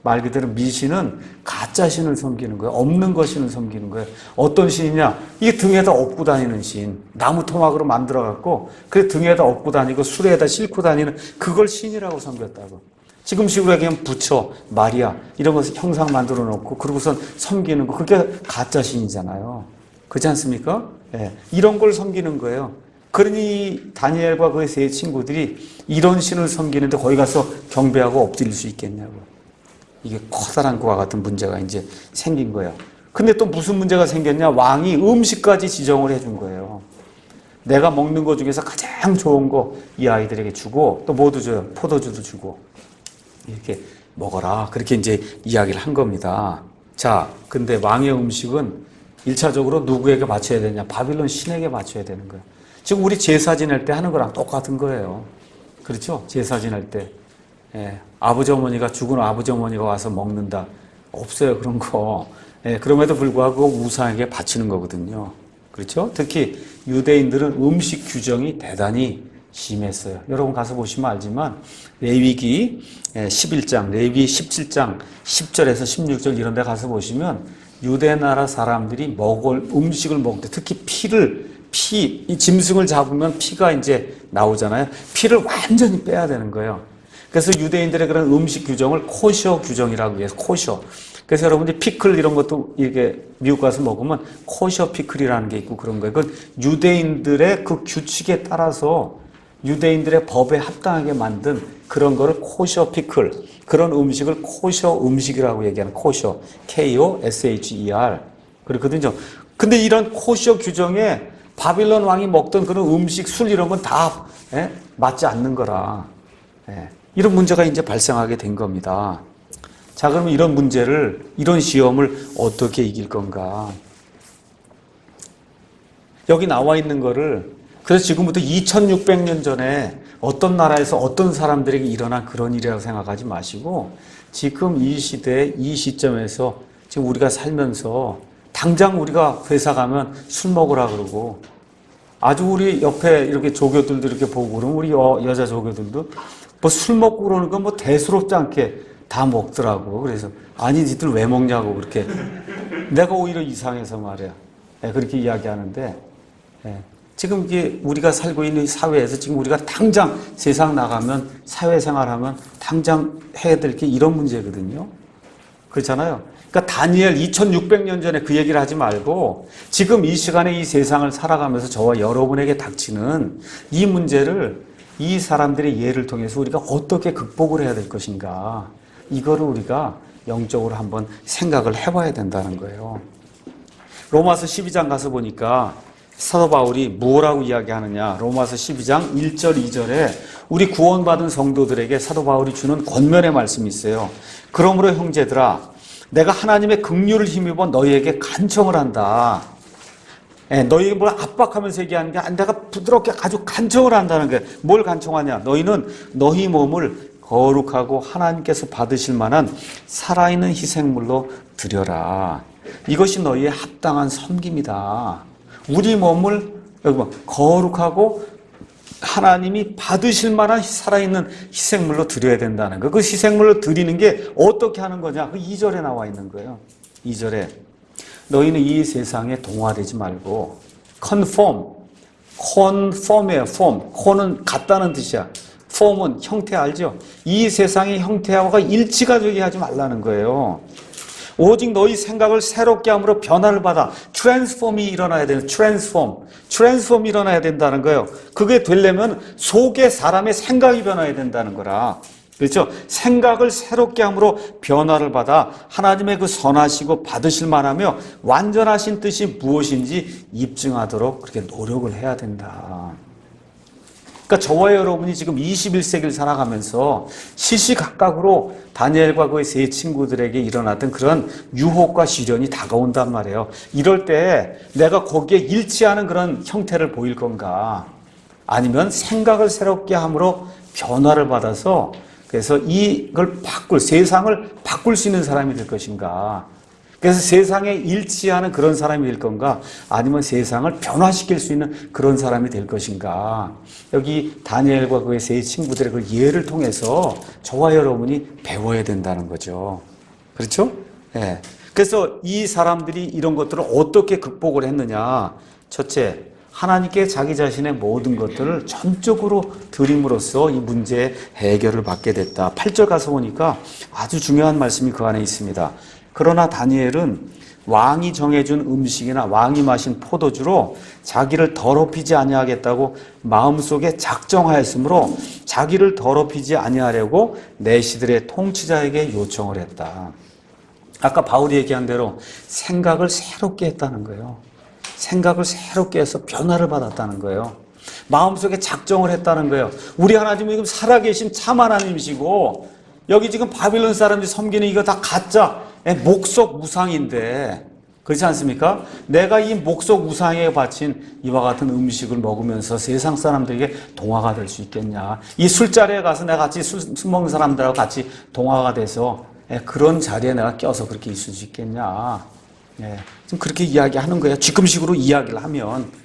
말 그대로 미신은 가짜 신을 섬기는 거예요. 없는 것 신을 섬기는 거예요. 어떤 신이냐? 이게 등에다 업고 다니는 신. 나무 토막으로 만들어갖고 그 등에다 업고 다니고 수레에다 싣고 다니는 그걸 신이라고 섬겼다고. 지금식으로 얘기하면 부처, 마리아 이런 것을 형상 만들어 놓고 그러고선 섬기는 거, 그게 가짜 신이잖아요. 그렇지 않습니까? 예, 이런 걸 섬기는 거예요. 그러니 다니엘과 그의 세 친구들이 이런 신을 섬기는데 거기 가서 경배하고 엎드릴 수 있겠냐고. 이게 커다란 것과 같은 문제가 이제 생긴 거예요. 근데 또 무슨 문제가 생겼냐? 왕이 음식까지 지정을 해준 거예요. 내가 먹는 것 중에서 가장 좋은 거 이 아이들에게 주고 또 뭐도 줘요? 포도주도 주고. 이렇게 먹어라. 그렇게 이제 이야기를 한 겁니다. 자, 근데 왕의 음식은 1차적으로 누구에게 바쳐야 되냐? 바빌론 신에게 바쳐야 되는 거예요. 지금 우리 제사 지낼 때 하는 거랑 똑같은 거예요. 그렇죠? 제사 지낼 때. 예, 아버지 어머니가, 죽은 아버지 어머니가 와서 먹는다. 없어요, 그런 거. 예, 그럼에도 불구하고 우상에게 바치는 거거든요. 그렇죠? 특히 유대인들은 음식 규정이 대단히 심했어요. 여러분 가서 보시면 알지만 레위기 11장, 레위기 17장 10절에서 16절 이런 데 가서 보시면 유대 나라 사람들이 먹을 음식을 먹을 때 특히 이 짐승을 잡으면 피가 이제 나오잖아요. 피를 완전히 빼야 되는 거예요. 그래서 유대인들의 그런 음식 규정을 코셔 규정이라고 해서 코셔. 그래서 여러분들이 피클 이런 것도 이게 미국 가서 먹으면 코셔 피클이라는 게 있고 그런 거예요. 그건 유대인들의 그 규칙에 따라서 유대인들의 법에 합당하게 만든 그런 거를 코셔 피클, 그런 음식을 코셔 음식이라고 얘기하는 코셔, K-O-S-H-E-R 그렇거든요. 근데 이런 코셔 규정에 바빌론 왕이 먹던 그런 음식, 술 이런 건 다 맞지 않는 거라. 이런 문제가 이제 발생하게 된 겁니다. 자, 그러면 이런 문제를, 이런 시험을 어떻게 이길 건가? 여기 나와 있는 거를, 그래서 지금부터 2600년 전에 어떤 나라에서 어떤 사람들에게 일어난 그런 일이라고 생각하지 마시고 지금 이 시대, 이 시점에서 지금 우리가 살면서 당장 우리가 회사 가면 술 먹으라 그러고 아주 우리 옆에 이렇게 조교들도 이렇게 보고 그러면 우리 여자 조교들도 뭐 술 먹고 그러는 건 뭐 대수롭지 않게 다 먹더라고. 그래서 아니 니들 왜 먹냐고 그렇게 내가 오히려 이상해서 말이야. 그렇게 이야기하는데 지금 이게 우리가 살고 있는 사회에서 지금 우리가 당장 세상 나가면 사회생활하면 당장 해야 될 게 이런 문제거든요. 그렇잖아요. 그러니까 다니엘 2600년 전에 그 얘기를 하지 말고 지금 이 시간에 이 세상을 살아가면서 저와 여러분에게 닥치는 이 문제를 이 사람들의 예를 통해서 우리가 어떻게 극복을 해야 될 것인가, 이거를 우리가 영적으로 한번 생각을 해봐야 된다는 거예요. 로마서 12장 가서 보니까 사도 바울이 뭐라고 이야기하느냐. 로마서 12장 1절 2절에 우리 구원받은 성도들에게 사도 바울이 주는 권면의 말씀이 있어요. 그러므로 형제들아, 내가 하나님의 긍휼을 힘입어 너희에게 간청을 한다. 너희 뭘 압박하면서 얘기하는 게 아니라 내가 부드럽게 아주 간청을 한다는 거예요. 뭘 간청하냐? 너희는 너희 몸을 거룩하고 하나님께서 받으실 만한 살아있는 희생물로 드려라. 이것이 너희의 합당한 섬김이다. 우리 몸을 여러분 거룩하고 하나님이 받으실 만한 살아있는 희생물로 드려야 된다는 거. 그 희생물로 드리는 게 어떻게 하는 거냐? 그 2절에 나와 있는 거예요. 2절에 너희는 이 세상에 동화되지 말고 conform이에요. form. con은 같다는 뜻이야. form은 형태 알죠? 이 세상의 형태와 일치가 되게 하지 말라는 거예요. 오직 너희 생각을 새롭게 함으로 변화를 받아 트랜스폼이 일어나야 되는 트랜스폼이 일어나야 된다는 거예요. 그게 되려면 속에 사람의 생각이 변화해야 된다는 거라. 그렇죠? 생각을 새롭게 함으로 변화를 받아 하나님의 그 선하시고 받으실 만하며 완전하신 뜻이 무엇인지 입증하도록 그렇게 노력을 해야 된다. 그러니까 저와 여러분이 지금 21세기를 살아가면서 시시각각으로 다니엘과 그의 세 친구들에게 일어났던 그런 유혹과 시련이 다가온단 말이에요. 이럴 때 내가 거기에 일치하는 그런 형태를 보일 건가? 아니면 생각을 새롭게 함으로 변화를 받아서 그래서 이걸 세상을 바꿀 수 있는 사람이 될 것인가? 그래서 세상에 일치하는 그런 사람이 될 건가? 아니면 세상을 변화시킬 수 있는 그런 사람이 될 것인가? 여기 다니엘과 그의 세 친구들의 그 예를 통해서 저와 여러분이 배워야 된다는 거죠. 그렇죠? 네. 그래서 이 사람들이 이런 것들을 어떻게 극복을 했느냐? 첫째, 하나님께 자기 자신의 모든 것들을 전적으로 드림으로써 이 문제의 해결을 받게 됐다. 8절 가서 보니까 아주 중요한 말씀이 그 안에 있습니다. 그러나 다니엘은 왕이 정해준 음식이나 왕이 마신 포도주로 자기를 더럽히지 아니하겠다고 마음속에 작정하였으므로 자기를 더럽히지 아니하려고 내시들의 통치자에게 요청을 했다. 아까 바울이 얘기한 대로 생각을 새롭게 했다는 거예요. 생각을 새롭게 해서 변화를 받았다는 거예요. 마음속에 작정을 했다는 거예요. 우리 하나님은 지금 살아계신 참 하나님이시고 여기 지금 바빌론 사람들이 섬기는 이거 다 가짜 목석 우상인데 그렇지 않습니까? 내가 이 목석 우상에 바친 이와 같은 음식을 먹으면서 세상 사람들에게 동화가 될 수 있겠냐? 이 술자리에 가서 내가 같이 술 먹는 사람들하고 같이 동화가 돼서 그런 자리에 내가 껴서 그렇게 있을 수 있겠냐? 지금 그렇게 이야기하는 거예요. 지금식으로 이야기를 하면.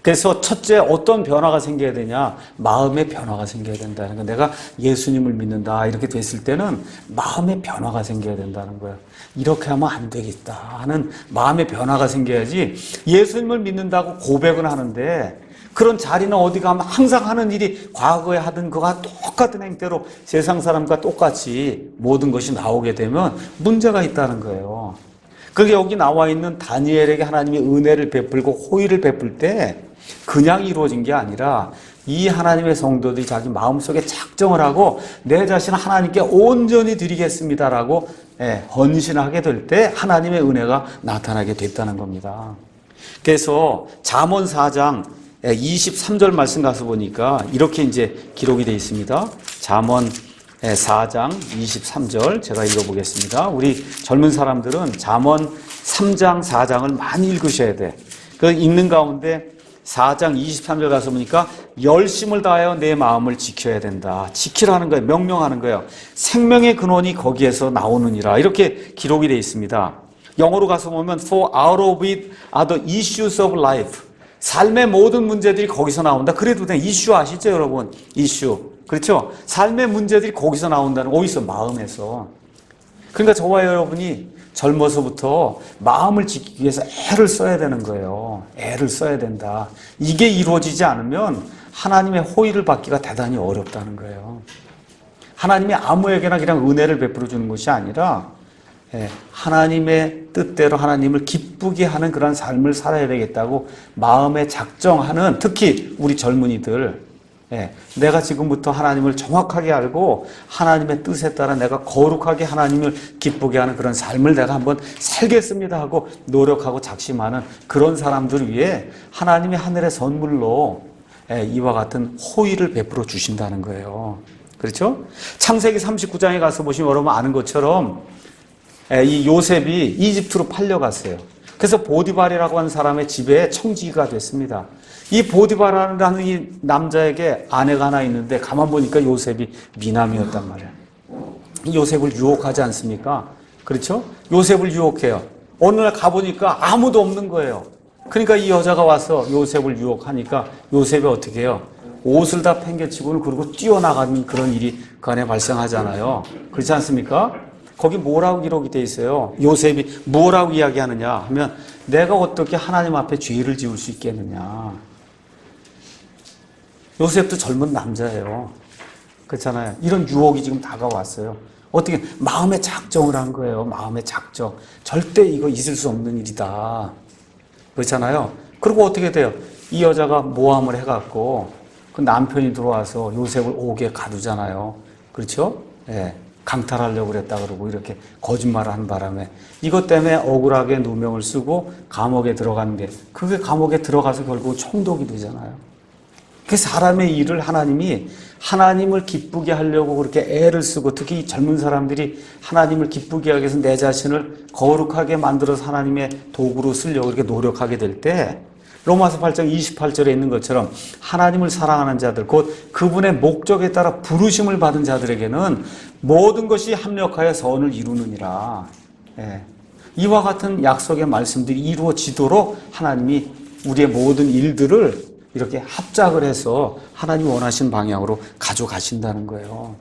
그래서 첫째 어떤 변화가 생겨야 되냐? 마음의 변화가 생겨야 된다는 거예요. 내가 예수님을 믿는다 이렇게 됐을 때는 마음의 변화가 생겨야 된다는 거예요. 이렇게 하면 안 되겠다 하는 마음의 변화가 생겨야지 예수님을 믿는다고 고백은 하는데 그런 자리는 어디 가면 항상 하는 일이 과거에 하던 그와 똑같은 행태로 세상 사람과 똑같이 모든 것이 나오게 되면 문제가 있다는 거예요. 그게 여기 나와 있는 다니엘에게 하나님이 은혜를 베풀고 호의를 베풀 때 그냥 이루어진 게 아니라 이 하나님의 성도들이 자기 마음속에 작정을 하고 내 자신을 하나님께 온전히 드리겠습니다라고 헌신하게 될 때 하나님의 은혜가 나타나게 됐다는 겁니다. 그래서 잠언 4장 23절 말씀 가서 보니까 이렇게 이제 기록이 되어 있습니다. 잠언 4장 23절 제가 읽어보겠습니다. 우리 젊은 사람들은 잠언 3장 4장을 많이 읽으셔야 돼. 그 읽는 가운데 4장 23절 가서 보니까 열심을 다하여 내 마음을 지켜야 된다. 지키라는 거예요. 명령하는 거예요. 생명의 근원이 거기에서 나오느니라. 이렇게 기록이 되어 있습니다. 영어로 가서 보면 For out of it are the issues of life. 삶의 모든 문제들이 거기서 나온다. 그래도 그냥 이슈 아시죠 여러분? 이슈. 그렇죠? 삶의 문제들이 거기서 나온다는 어디서? 마음에서. 그러니까 저와 여러분이 젊어서부터 마음을 지키기 위해서 애를 써야 되는 거예요. 애를 써야 된다. 이게 이루어지지 않으면 하나님의 호의를 받기가 대단히 어렵다는 거예요. 하나님이 아무에게나 그냥 은혜를 베풀어 주는 것이 아니라 하나님의 뜻대로 하나님을 기쁘게 하는 그런 삶을 살아야 되겠다고 마음에 작정하는 특히 우리 젊은이들 내가 지금부터 하나님을 정확하게 알고 하나님의 뜻에 따라 내가 거룩하게 하나님을 기쁘게 하는 그런 삶을 내가 한번 살겠습니다 하고 노력하고 작심하는 그런 사람들을 위해 하나님의 하늘의 선물로 이와 같은 호의를 베풀어 주신다는 거예요. 그렇죠? 창세기 39장에 가서 보시면 여러분 아는 것처럼 이 요셉이 이집트로 팔려갔어요. 그래서 보디발이라고 하는 사람의 집에 청지기가 됐습니다. 이 보디발이라는 이 남자에게 아내가 하나 있는데 가만 보니까 요셉이 미남이었단 말이에요. 요셉을 유혹하지 않습니까? 그렇죠? 요셉을 유혹해요. 어느 날 가보니까 아무도 없는 거예요. 그러니까 이 여자가 와서 요셉을 유혹하니까 요셉이 어떻게 해요? 옷을 다 팽개치고는 그리고 뛰어나가는 그런 일이 그 안에 발생하잖아요. 그렇지 않습니까? 거기 뭐라고 기록이 돼 있어요? 요셉이 뭐라고 이야기하느냐 하면 내가 어떻게 하나님 앞에 죄를 지을 수 있겠느냐. 요셉도 젊은 남자예요. 그렇잖아요. 이런 유혹이 지금 다가왔어요. 어떻게 마음의 작정을 한 거예요. 마음의 작정. 절대 이거 있을 수 없는 일이다. 그렇잖아요. 그리고 어떻게 돼요? 이 여자가 모함을 해갖고 그 남편이 들어와서 요셉을 옥에 가두잖아요. 그렇죠? 예. 강탈하려고 그랬다 그러고 이렇게 거짓말을 한 바람에 이것 때문에 억울하게 누명을 쓰고 감옥에 들어갔는데 그게 감옥에 들어가서 결국 총독이 되잖아요. 그 사람의 일을 하나님이 하나님을 기쁘게 하려고 그렇게 애를 쓰고 특히 젊은 사람들이 하나님을 기쁘게 하기 위해서 내 자신을 거룩하게 만들어서 하나님의 도구로 쓰려고 그렇게 노력하게 될 때 로마서 8장 28절에 있는 것처럼 하나님을 사랑하는 자들 곧 그분의 목적에 따라 부르심을 받은 자들에게는 모든 것이 합력하여 선을 이루느니라. 예. 이와 같은 약속의 말씀들이 이루어지도록 하나님이 우리의 모든 일들을 이렇게 합작을 해서 하나님이 원하시는 방향으로 가져가신다는 거예요.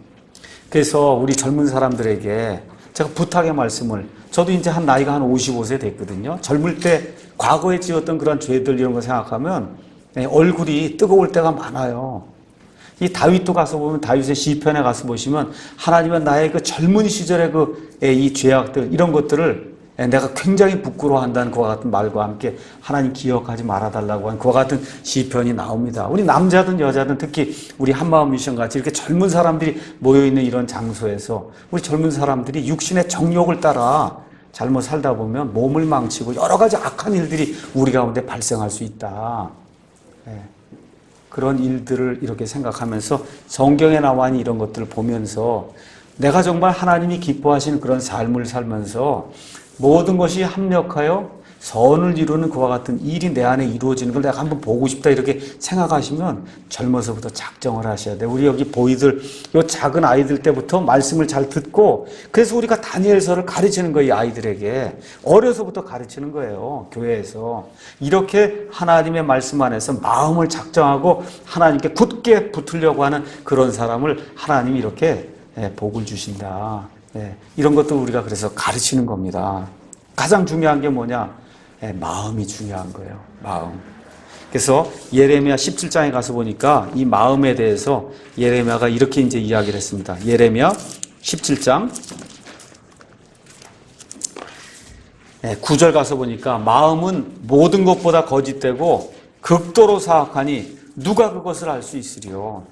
그래서 우리 젊은 사람들에게 제가 부탁의 말씀을 저도 이제 한 나이가 한 55세 됐거든요. 젊을 때 과거에 지었던 그런 죄들 이런 거 생각하면 얼굴이 뜨거울 때가 많아요. 이 다윗도 가서 보면 다윗의 시편에 가서 보시면 하나님은 나의 그 젊은 시절의 이 죄악들 이런 것들을 내가 굉장히 부끄러워한다는 그와 같은 말과 함께 하나님 기억하지 말아달라고 한 그와 같은 시편이 나옵니다. 우리 남자든 여자든 특히 우리 한마음 미션 같이 이렇게 젊은 사람들이 모여있는 이런 장소에서 우리 젊은 사람들이 육신의 정욕을 따라 잘못 살다 보면 몸을 망치고 여러 가지 악한 일들이 우리 가운데 발생할 수 있다. 그런 일들을 이렇게 생각하면서 성경에 나와 있는 이런 것들을 보면서 내가 정말 하나님이 기뻐하시는 그런 삶을 살면서 모든 것이 합력하여 선을 이루는 그와 같은 일이 내 안에 이루어지는 걸 내가 한번 보고 싶다 이렇게 생각하시면 젊어서부터 작정을 하셔야 돼요. 우리 여기 보이들 요 작은 아이들 때부터 말씀을 잘 듣고 그래서 우리가 다니엘서를 가르치는 거예요. 이 아이들에게 어려서부터 가르치는 거예요. 교회에서 이렇게 하나님의 말씀 안에서 마음을 작정하고 하나님께 굳게 붙으려고 하는 그런 사람을 하나님이 이렇게 복을 주신다. 이런 것도 우리가 그래서 가르치는 겁니다. 가장 중요한 게 뭐냐? 마음이 중요한 거예요. 마음. 그래서 예레미야 17장에 가서 보니까 이 마음에 대해서 예레미야가 이렇게 이제 이야기를 했습니다. 예레미야 17장 9절 가서 보니까 마음은 모든 것보다 거짓되고 극도로 사악하니 누가 그것을 알 수 있으리요.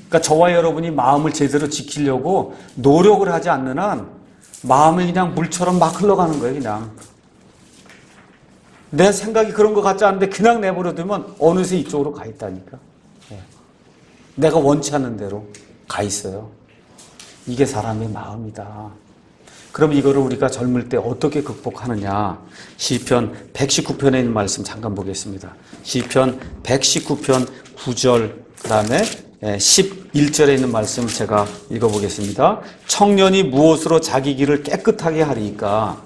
그러니까 저와 여러분이 마음을 제대로 지키려고 노력을 하지 않는 한 마음이 그냥 물처럼 막 흘러가는 거예요. 그냥 내 생각이 그런 것 같지 않은데 그냥 내버려두면 어느새 이쪽으로 가 있다니까. 내가 원치 않는 대로 가 있어요. 이게 사람의 마음이다. 그럼 이거를 우리가 젊을 때 어떻게 극복하느냐? 시편 119편에 있는 말씀 잠깐 보겠습니다. 시편 119편 9절 그다음에 11절에 있는 말씀 제가 읽어보겠습니다. 청년이 무엇으로 자기 길을 깨끗하게 하리이까?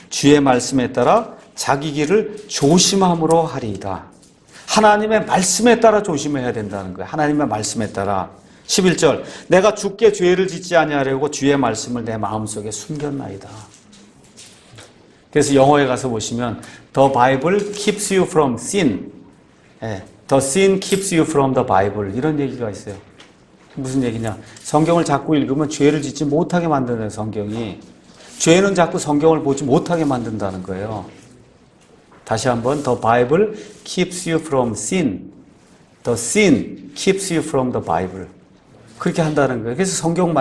주의 말씀에 따라 자기 길을 조심함으로 하리이다. 하나님의 말씀에 따라 조심해야 된다는 거예요. 하나님의 말씀에 따라. 11절 내가 주께 죄를 짓지 아니하려고 주의 말씀을 내 마음속에 숨겼나이다. 그래서 영어에 가서 보시면 The Bible keeps you from sin. The sin keeps you from the Bible. 이런 얘기가 있어요. 무슨 얘기냐? 성경을 자꾸 읽으면 죄를 짓지 못하게 만드는 성경이. 죄는 자꾸 성경을 보지 못하게 만든다는 거예요. 다시 한번 The Bible keeps you from sin. The sin keeps you from the Bible. 그렇게 한다는 거예요. 그래서 성경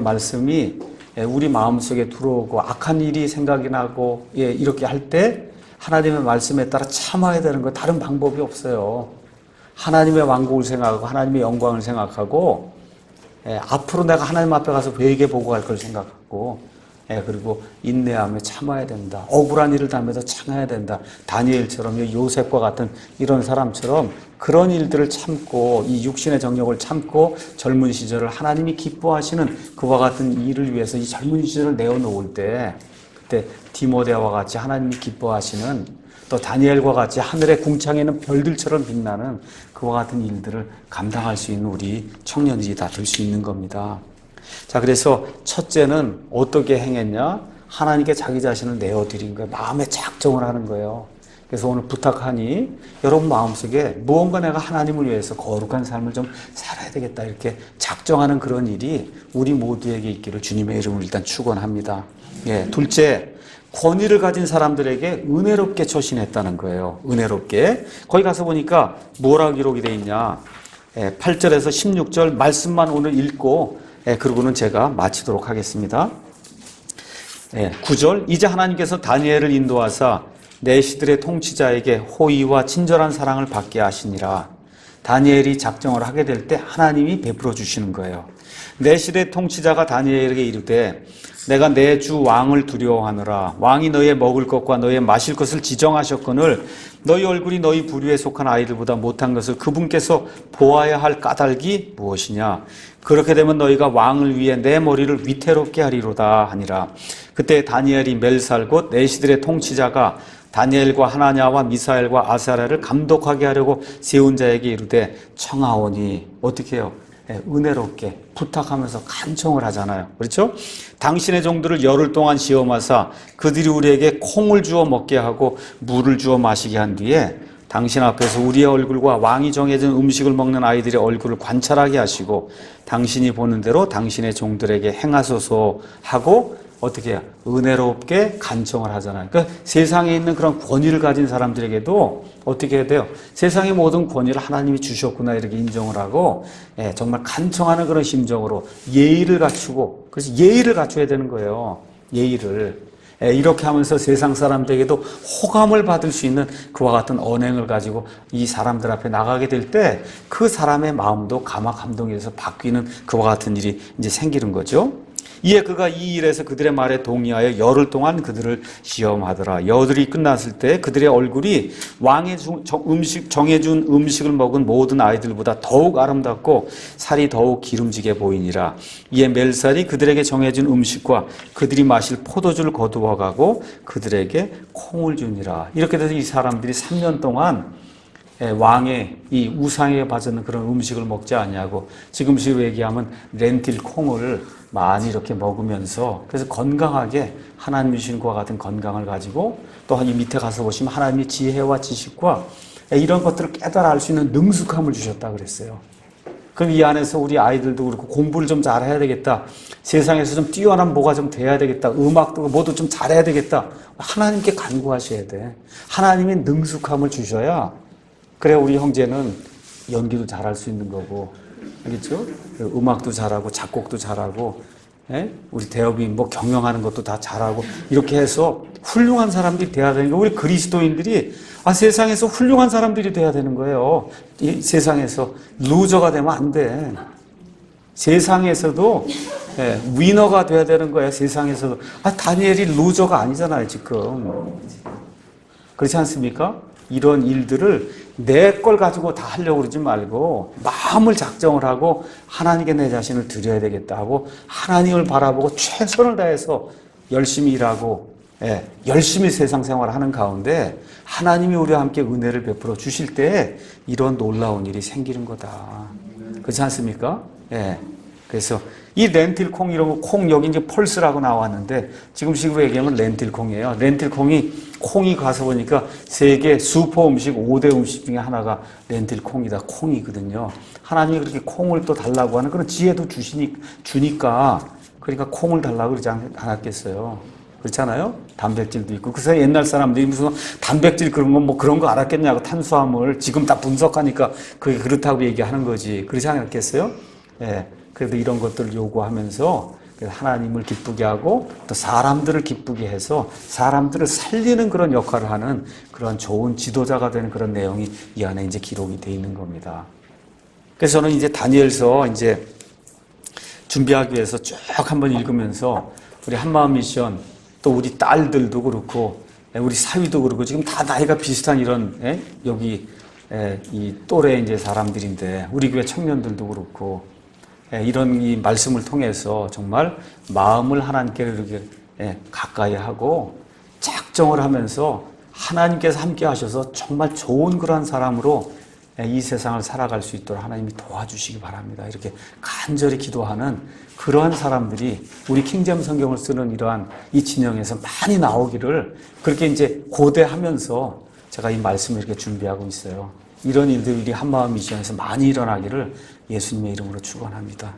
말씀이 우리 마음속에 들어오고 악한 일이 생각이 나고 이렇게 할 때 하나님의 말씀에 따라 참아야 되는 거 다른 방법이 없어요. 하나님의 왕국을 생각하고 하나님의 영광을 생각하고 앞으로 내가 하나님 앞에 가서 회개 보고 갈 걸 생각하고 그리고 인내하며 참아야 된다. 억울한 일을 당하면서 참아야 된다. 다니엘처럼 요셉과 같은 이런 사람처럼 그런 일들을 참고 이 육신의 정욕을 참고 젊은 시절을 하나님이 기뻐하시는 그와 같은 일을 위해서 이 젊은 시절을 내어놓을 때 그때 디모데와 같이 하나님이 기뻐하시는 또 다니엘과 같이 하늘의 궁창에 있는 별들처럼 빛나는 그와 같은 일들을 감당할 수 있는 우리 청년들이 다 될 수 있는 겁니다. 자, 그래서 첫째는 어떻게 행했냐? 하나님께 자기 자신을 내어드린 거예요. 마음에 작정을 하는 거예요. 그래서 오늘 부탁하니 여러분 마음속에 무언가 내가 하나님을 위해서 거룩한 삶을 좀 살아야 되겠다 이렇게 작정하는 그런 일이 우리 모두에게 있기를 주님의 이름으로 일단 축원합니다. 둘째, 권위를 가진 사람들에게 은혜롭게 처신했다는 거예요. 은혜롭게. 거기 가서 보니까 뭐라고 기록이 되어 있냐. 8절에서 16절 말씀만 오늘 읽고 그러고는 제가 마치도록 하겠습니다. 9절 이제 하나님께서 다니엘을 인도하사 내시들의 통치자에게 호의와 친절한 사랑을 받게 하시니라. 다니엘이 작정을 하게 될 때 하나님이 베풀어 주시는 거예요. 내시들의 통치자가 다니엘에게 이르되 내가 내 주 왕을 두려워하느라 왕이 너의 먹을 것과 너의 마실 것을 지정하셨거늘 너희 얼굴이 너희 부류에 속한 아이들보다 못한 것을 그분께서 보아야 할 까닭이 무엇이냐. 그렇게 되면 너희가 왕을 위해 내 머리를 위태롭게 하리로다 하니라. 그때 다니엘이 멜살 곧 내시들의 통치자가 다니엘과 하나냐와 미사엘과 아사랴를 감독하게 하려고 세운 자에게 이르되 청하오니 어떻게 해요? 은혜롭게 부탁하면서 간청을 하잖아요. 그렇죠? 당신의 종들을 열흘 동안 시험하사 그들이 우리에게 콩을 주어 먹게 하고 물을 주어 마시게 한 뒤에 당신 앞에서 우리의 얼굴과 왕이 정해진 음식을 먹는 아이들의 얼굴을 관찰하게 하시고 당신이 보는 대로 당신의 종들에게 행하소서 하고 어떻게 해요? 은혜롭게 간청을 하잖아요. 그러니까 세상에 있는 그런 권위를 가진 사람들에게도 어떻게 해야 돼요? 세상의 모든 권위를 하나님이 주셨구나 이렇게 인정을 하고 정말 간청하는 그런 심정으로 예의를 갖추고 그래서 예의를 갖춰야 되는 거예요. 예의를. 이렇게 하면서 세상 사람들에게도 호감을 받을 수 있는 그와 같은 언행을 가지고 이 사람들 앞에 나가게 될 때 그 사람의 마음도 감화 감동에서 바뀌는 그와 같은 일이 이제 생기는 거죠. 이에 그가 이 일에서 그들의 말에 동의하여 열흘 동안 그들을 시험하더라. 열흘이 끝났을 때 그들의 얼굴이 왕의 정해준 음식을 먹은 모든 아이들보다 더욱 아름답고 살이 더욱 기름지게 보이니라. 이에 멜살이 그들에게 정해준 음식과 그들이 마실 포도주를 거두어 가고 그들에게 콩을 주니라. 이렇게 돼서 이 사람들이 3년 동안 왕의 이 우상에 바치는 그런 음식을 먹지 아니하고 지금식으로 얘기하면 렌틸 콩을 많이 이렇게 먹으면서 그래서 건강하게 하나님 주신 것과 같은 건강을 가지고 또 이 밑에 가서 보시면 하나님의 지혜와 지식과 이런 것들을 깨달아 알 수 있는 능숙함을 주셨다 그랬어요. 그럼 이 안에서 우리 아이들도 그렇고 공부를 좀 잘해야 되겠다. 세상에서 좀 뛰어난 뭐가 좀 돼야 되겠다. 음악도 뭐도 좀 잘해야 되겠다. 하나님께 간구하셔야 돼. 하나님의 능숙함을 주셔야 그래 우리 형제는 연기도 잘할 수 있는 거고 알겠죠? 음악도 잘하고 작곡도 잘하고 우리 대업이 뭐 경영하는 것도 다 잘하고 이렇게 해서 훌륭한 사람들이 돼야 되는 거예요. 우리 그리스도인들이 세상에서 훌륭한 사람들이 돼야 되는 거예요. 이 세상에서 루저가 되면 안 돼. 세상에서도 위너가 돼야 되는 거예요. 세상에서도. 다니엘이 루저가 아니잖아요 지금. 그렇지 않습니까? 이런 일들을 내 걸 가지고 다 하려고 그러지 말고 마음을 작정을 하고 하나님께 내 자신을 드려야 되겠다 하고 하나님을 바라보고 최선을 다해서 열심히 일하고 열심히 세상 생활을 하는 가운데 하나님이 우리와 함께 은혜를 베풀어 주실 때 이런 놀라운 일이 생기는 거다. 그렇지 않습니까? 그래서 이 렌틸 콩 이런 거 콩 여기 이제 펄스라고 나왔는데 지금식으로 얘기하면 렌틸 콩이에요. 렌틸 콩이 가서 보니까 세계 슈퍼 음식 5대 음식 중에 하나가 렌틸 콩이다. 콩이거든요. 하나님이 그렇게 콩을 또 달라고 하는 그런 지혜도 주니까 그러니까 콩을 달라고 그러지 않았겠어요. 그렇잖아요? 단백질도 있고. 그래서 옛날 사람들이 무슨 단백질 그런 거 뭐 그런 거 알았겠냐고 탄수화물 지금 다 분석하니까 그게 그렇다고 얘기하는 거지. 그렇지 않았겠어요? 그래도 이런 것들을 요구하면서 하나님을 기쁘게 하고 또 사람들을 기쁘게 해서 사람들을 살리는 그런 역할을 하는 그런 좋은 지도자가 되는 그런 내용이 이 안에 이제 기록이 되어 있는 겁니다. 그래서 저는 이제 다니엘서 이제 준비하기 위해서 쭉 한번 읽으면서 우리 한마음 미션, 또 우리 딸들도 그렇고, 우리 사위도 그렇고, 지금 다 나이가 비슷한 이런, 여기, 이 또래 이제 사람들인데, 우리 교회 청년들도 그렇고, 이런 이 말씀을 통해서 정말 마음을 하나님께 이렇게 가까이 하고, 작정을 하면서 하나님께서 함께 하셔서 정말 좋은 그러한 사람으로 이 세상을 살아갈 수 있도록 하나님이 도와주시기 바랍니다. 이렇게 간절히 기도하는 그러한 사람들이 우리 킹제임 성경을 쓰는 이러한 이 진영에서 많이 나오기를 그렇게 이제 고대하면서 제가 이 말씀을 이렇게 준비하고 있어요. 이런 일들이 한마음 미션에서 많이 일어나기를 예수님의 이름으로 축원합니다.